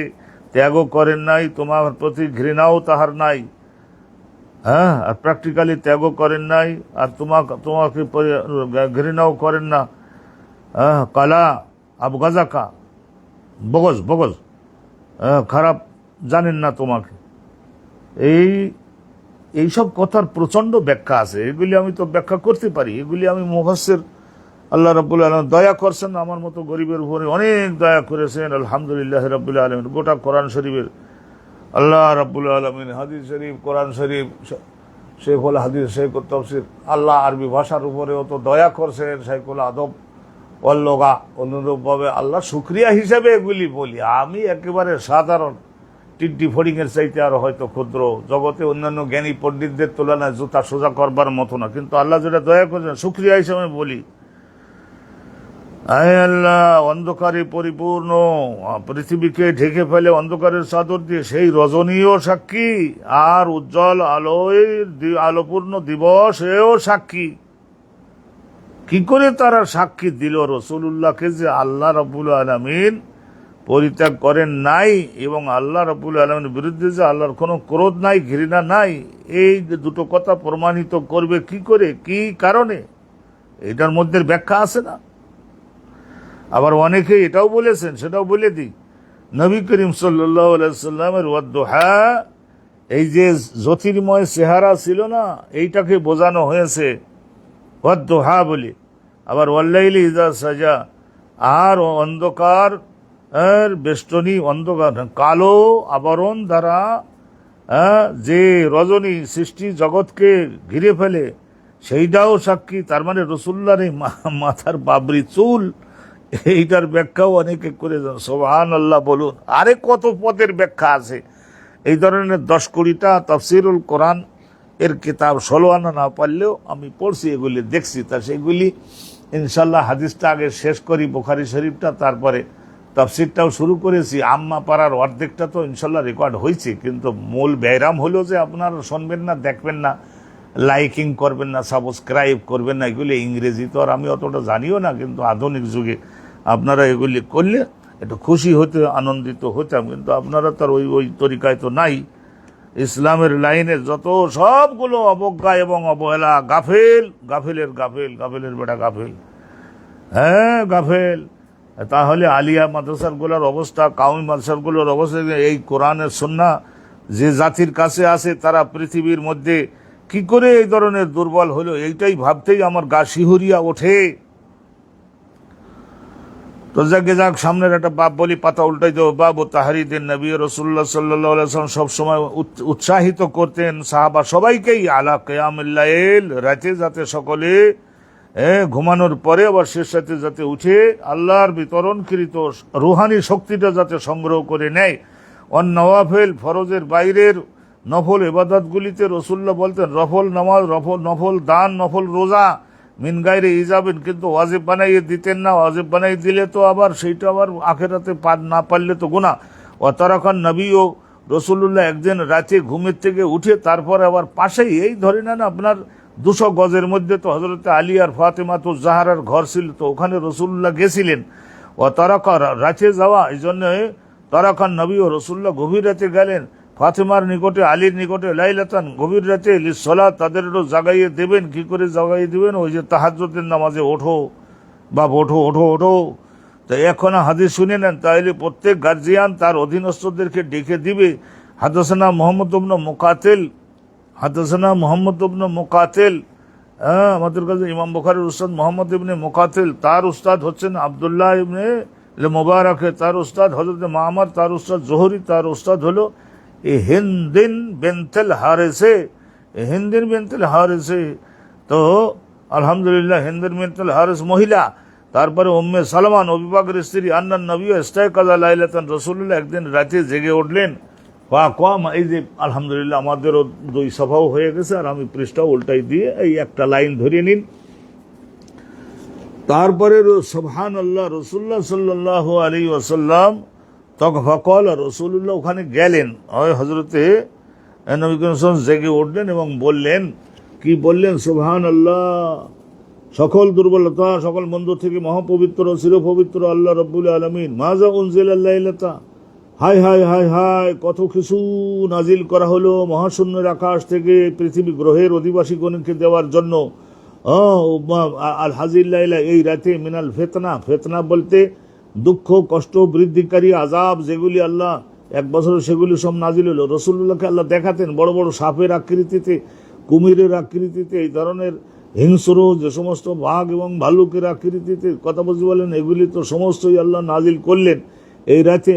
ত্যাগও করেন নাই, তোমার প্রতি ঘৃণাও তাহার নাই, আর প্র্যাকটিক্যালি ত্যাগও করেন নাই, আর তোমাকে ঘৃণাও করেন না। কালা আবগাজাকা, বগজ, খারাপ জানেন না তোমাকে। এইসব কথার প্রচণ্ড ব্যাখ্যা আছে, এগুলি আমি তো ব্যাখ্যা করতে পারি, এগুলি আমি মুফাসসির, আল্লাহ রাব্বুল আলামিন দয়া করছেন, আমার মতো গরিবের উপরে অনেক দয়া করেছেন, আলহামদুলিল্লাহ রাব্বুল আলামিন। গোটা কোরআন শরীফের আল্লাহ রাব্বুল আলামিন, হাদিস শরীফ, কোরআন শরীফ, শেখুল হাদিস, শেখুল তাফসীর, আল্লাহ আরবি ভাষার উপরে অত দয়া করছেন, শেখুল আদব ওয়াল্লুগা, অনুরূপভাবে আল্লাহ শুকরিয়া হিসাবে এগুলি বলি। আমি একেবারে সাধারণ টিড্ডি ফড়িংয়ের চাইতে আরো হয়তো ক্ষুদ্র, জগতে অন্যান্য জ্ঞানী পণ্ডিতদের তুলনায় জুতা সোজা করবার মতো না, কিন্তু আল্লাহ যেটা দয়া করেছেন শুকরিয়া হিসাবে বলি। আয় আল্লাহ, অন্ধকারে পরিপূর্ণ পৃথিবীকে ঢেকে ফেলে অন্ধকারের চাদর দিয়ে, সেই রজনীও সাক্ষী, আর উজ্জ্বল আলোপূর্ণ দিবস এও সাক্ষী। কি করে তারা সাক্ষী দিল রসুলুল্লাহকে যে আল্লাহ রাব্বুল আলামিন পরিত্যাগ করেন নাই, এবং আল্লাহ রাব্বুল আলামিনের বিরুদ্ধে যে আল্লাহর কোনো ক্রোধ নাই, ঘৃণা নাই। এই দুটো কথা প্রমাণিত করবে কি করে, কি কারণে? এটার মধ্যে ব্যাখ্যা আছে না? আবার অনেকে এটাও বলেছেন, সেটাও বলে দিই, নবী করিম সাল্লাল্লাহু আলাইহি সাল্লামের ওয়াদ-দুহা, এই যে জ্যোতির্ময় চেহারা ছিল না, এইটাকে বোঝানো হয়েছে ওয়াদ-দুহা বলে। আবার ওয়াল-লাইলি ইযা সাজা, আর অন্ধকার বেষ্টনী, অন্ধকার কালো আবরণ দ্বারা যে রজনী সৃষ্টি জগৎকে ঘিরে ফেলে, সেইটাও সাক্ষী। তার মানে রসুল্লাহর এই মাথার বাবরি চুল, এইটার ব্যাখ্যাও অনেকে করে যান, সুবহানাল্লাহ বলুন। আরে কত পদের ব্যাখ্যা আছে। এই ধরনের 10-20টা তাফসিরুল কোরআন এর কিতাব 16 আনা না পারলেও আমি পড়ছি, এগুলি দেখছি। তা সেগুলি ইনশাল্লাহ হাদিসটা আগে শেষ করি, বুখারী শরীফটা, তারপরে তাফসিরটাও শুরু করেছি। আম্মা পাড়ার অর্ধেকটা তো ইনশাল্লাহ রেকর্ড হয়েছে, কিন্তু মূল ব্যায়াম হলো যে আপনারা শুনবেন না, দেখবেন না, লাইকিং করবেন না, সাবস্ক্রাইব করবেন না, এগুলি ইংরেজি তো আর আমি অতটা জানিও না, কিন্তু আধুনিক যুগে আপনারা এগুলি করলে একটু খুশি হতে, আনন্দিত হতাম। কিন্তু আপনারা তো আর ওই তরিকায় তো নাই। ইসলামের লাইনে যত সবগুলো অবজ্ঞা এবং অবহেলা, গাফেল, গাফেলের বেটা গাফেল, হ্যাঁ গাফেল। তাহলে আলিয়া মাদ্রাসাগুলোর অবস্থা, কাউমি মাদ্রাসাগুলোর অবস্থা, এই কোরআনের সুন্নাহ যে জাতির কাছে আছে তারা পৃথিবীর মধ্যে কি করে এই ধরনের দুর্বল হলো, এইটাই ভাবতেই আমার গা শিহরিয়া ওঠে। তো যাক, সামনের একটা বাপ বলি, পাতা উল্টাই দেবো। বাব ও তাহরিদিন নবী রাসূলুল্লাহ সাল্লাল্লাহু আলাইহি ওয়াসাল্লাম সবসময় উৎসাহিত করতেন সাহাবা সবাইকেই আলা কিয়ামুল লাইল, রাতে যাতে সকলে ঘুমানোর পরে আবার শেষ রাতে যাতে উঠে আল্লাহর বিতরণকৃত রুহানি শক্তিটা যাতে সংগ্রহ করে নেয়। নওয়াফেল, ফরজের বাইরের নফল ইবাদতগুলিতে রাসূলুল্লাহ বলতেন নফল নামাজ, নফল দান, নফল রোজা মিন গায়রে ইজাবিন, কিন্তু ওয়াজিব বানাইয়ে দিতেন না। ওয়াজিব বানাই দিলে তো আবার সেইটা আবার আখেরাতে না পারলে তো গুনাহ। ও তারাকান নবী ও রাসূলুল্লাহ একদিন রাতে ঘুমের থেকে উঠে তারপর আবার পাশেই, এই ধরে নেন আপনার 200 গজের মধ্যে তো হযরতে আলী আর ফাতেমা তো জাহরার ঘর ছিল, তো ওখানে রাসূলুল্লাহ গেছিলেন। ও তারাকা, রাতে যাওয়া, এই জন্য তারাকান নবী ও রাসূলুল্লাহ গভীর রাতে গেলেন ফাতেমার নিকটে, আলীর নিকটে, লাইলাতান, গভীর রাতে, লিসসালাত, তাদেরও জাগাইয়ে দেবেন। কি করে জাগাইয়ে দেবেন? ওই যে তাহাজ্জুদের নামাজে ওঠো বাপ, ওঠো ওঠো ওঠো। তো এখন হাদিস শুনে নেন, তাহলে প্রত্যেক গার্জিয়ান তার অধীনস্থদেরকে ডেকে দিবে। হাদাসানা মোহাম্মদ ইবনে মুকাতিল, আমাদের কাছে ইমাম বুখারীর উস্তাদ মোহাম্মদ ইবনে মুকাতিল, তার উস্তাদ হচ্ছেন আব্দুল্লাহ ইবনে মুবারক, তার উস্তাদ হযরত মামার, তার উস্তাদ জোহরি, তার উস্তাদ হলো হিন্দিন বিনতুল হারিসে। তো আলহামদুলিল্লাহ, হিন্দিন বিনতুল হারিস মহিলা। তারপরে উম্মে সালমা, নবী পাকের স্ত্রী। আন্নান নবী ইস্তায়কাযা লাইলাতান, রাসূলুল্লাহ একদিন রাতে জেগে উঠলেন। এই যে আলহামদুলিল্লাহ আমাদেরও 2 সফাও হয়ে গেছে, আর আমি পৃষ্ঠা উল্টাই দিয়ে এই একটা লাইন ধরিয়ে নিন। তারপরে সুবহানাল্লাহ, রাসূলুল্লাহ সাল্লাল্লাহু আলাইহি ওয়াসাল্লাম ফকল, রাসূলুল্লাহ ওখানে গেলেন, হযরতে নবী করিম সাল্লাল্লাহু আলাইহি ওয়াসাল্লাম জেগে উঠলেন এবং বললেন, কি বললেন? সুবহানাল্লাহ, সকল দুর্বলতা, সকল মন্দ থেকে মহাপবিত্র, চিরপবিত্র আল্লাহ রাব্বুল আলামিন। মাযা উনজিলা লাইলাতা, হায় হায় হায় হায়, কত কিছু নাজিল করা হলো মহাশূন্যের আকাশ থেকে পৃথিবী গ্রহের অধিবাসীগণকে দেওয়ার জন্য। আল হাজির লাইলা, এই রাতে, মিনাল ফিতনা, ফিতনা বলতে দুঃখ, কষ্ট বৃদ্ধিকারী আযাব, যেগুলি আল্লাহ 1 বছরে সেগুলি সব নাজিল হলো। রাসূলুল্লাহকে আল্লাহ দেখাতেন বড় বড় সাপের আকৃতিতে, কুমিরের আকৃতিতে, এই ধরনের হিংস্র যে সমস্ত বাঘ এবং ভালুকের আকৃতিতে, কথা বুঝতে বলেন, এগুলি তো সমস্তই আল্লাহ নাজিল করলেন এই রাতে।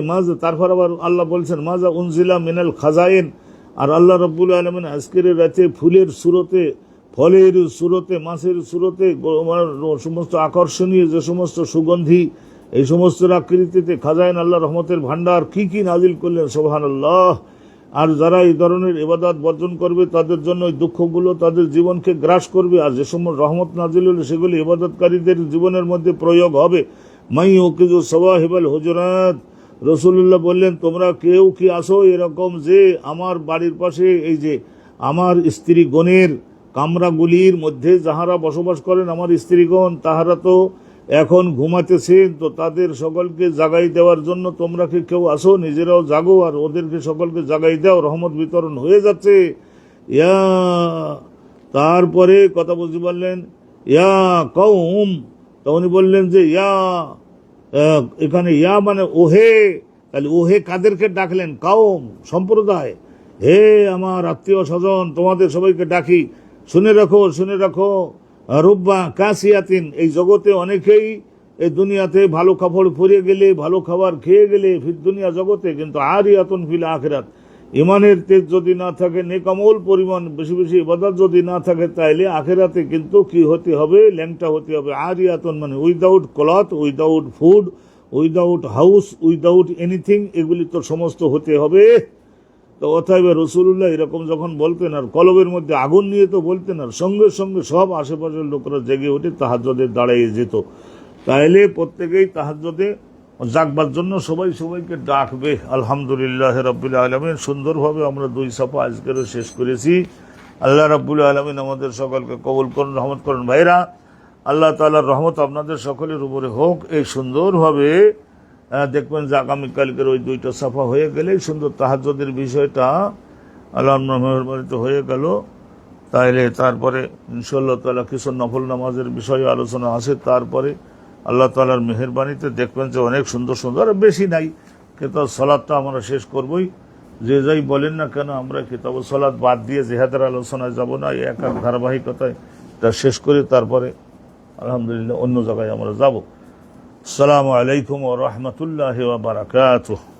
তারপর আবার আল্লাহ বলছেন মাজা উনজিলা মিনাল খাজাইন, আর আল্লাহ রাব্বুল আলামিন আজকের রাতে ফুলের সুরতে, ফলের সুরতে, মাছের সুরতে, সমস্ত আকর্ষণীয় যে সমস্ত সুগন্ধি, এই সমস্ত আকৃতিতে খাজাইন, আল্লাহ রহমতের ভান্ডার, কি কি নাজিল করলেন, সুবহানাল্লাহ। আর যারা এই ধরনের ইবাদত বর্জন করবে তাদের জন্য ওই দুঃখগুলো তাদের জীবনকে গ্রাস করবে, আর যে সমস্ত রহমত নাজিল হলে সেগুলি ইবাদতকারীদের জীবনের মধ্যে প্রয়োগ হবে। মাই ওকিজু সাওয়াহিবাল হুজুরাত, রাসূলুল্লাহ বললেন, তোমরা কেউ কি আসো এরকম যে আমার বাড়ির পাশে, এই যে আমার স্ত্রীগণের কামরাগুলির মধ্যে যাহারা বসবাস করেন, আমার স্ত্রীগণ, তাহারা তো এখন ঘুমাতেছেন, তো তাদের সকলকে জাগাই দেওয়ার জন্য তোমরা কি কেউ আসো, নিজেরাও জাগো আর ওদেরকে সকলকে জাগাই দাও, রহমত বিতরণ হয়ে যাচ্ছে। ইয়া, তারপরে কথা বলতে পারলেন, ইয়া কওম, তা উনি বললেন যে ইয়া, এখানে ইয়া মানে ওহে, তাহলে ওহে কাদেরকে ডাকলেন? কওম, সম্প্রদায়। হে আমার আত্মীয় স্বজন, তোমাদের সবাইকে ডাকি, শুনে রাখো, রুব্বা কাসিয়াতিন, এই জগতে অনেকেই এই দুনিয়াতে ভালো কাপড় পরে গেলে, ভালো খাবার খেয়ে গেলে ফির দুনিয়া জগতে, কিন্তু আরিয়াতুন ফিল আখিরাত, ইমানের তেজ যদি না থাকে, নেকামল পরিমাণ বেশি বেশি ইবাদত যদি না থাকে, তাইলে আখিরাতে কিন্তু কি হতে হবে? ল্যাংটা হতে হবে। আরিয়াতুন মানে without cloth, without food, without house, without anything, এগুলি তো সমস্ত হতে হবে। তো অতএব রাসূলুল্লাহ এরকম যখন বলতেন, আর কলবের মধ্যে আগুন নিয়ে তো বলতেন, আর সঙ্গে সঙ্গে সব আশেপাশের লোকরা জেগে উঠে তাহাজ্জুদে দাঁড়িয়ে যেত। তাইলে প্রত্যেকেই তাহাজ্জুদে জাগবার জন্য সবাইকে ডাকবে। আলহামদুলিল্লাহ রাব্বিল আলামিন, সুন্দরভাবে আমরা 2 সাফা আজকেরও শেষ করেছি। আল্লাহ রাব্বুল আলামিন আমাদের সকলকে কবুল করুন, রহমত করুন। ভাইরা, আল্লাহ তাআলার রহমত আপনাদের সকলের উপরে হোক। এই সুন্দরভাবে দেখবেন যে আগামীকালকের ওই 2টা সাফা হয়ে গেলেই সুন্দর তাহাজ্জুদের বিষয়টা আল্লাহর মেহরবানিতে হয়ে গেল। তাইলে তারপরে ইনশাআল্লাহ তাআলা কিছু নফল নামাজের বিষয়ে আলোচনা আছে। তারপরে আল্লাহ তাআলার মেহেরবানিতে দেখবেন যে অনেক সুন্দর সুন্দর, বেশি নাই, কিতাব সালাতটা আমরা শেষ করবই। যে যাই বলেন না কেন, আমরা কিতাব সালাত বাদ দিয়ে জিহাদের আলোচনায় যাব না, এক এক ধারাবাহিকতায় তা শেষ করি। তারপরে আলহামদুলিল্লাহ অন্য জায়গায় আমরা যাব। আসসালামু আলাইকুম ওয়া রাহমাতুল্লাহি ওয়া বারাকাতুহু।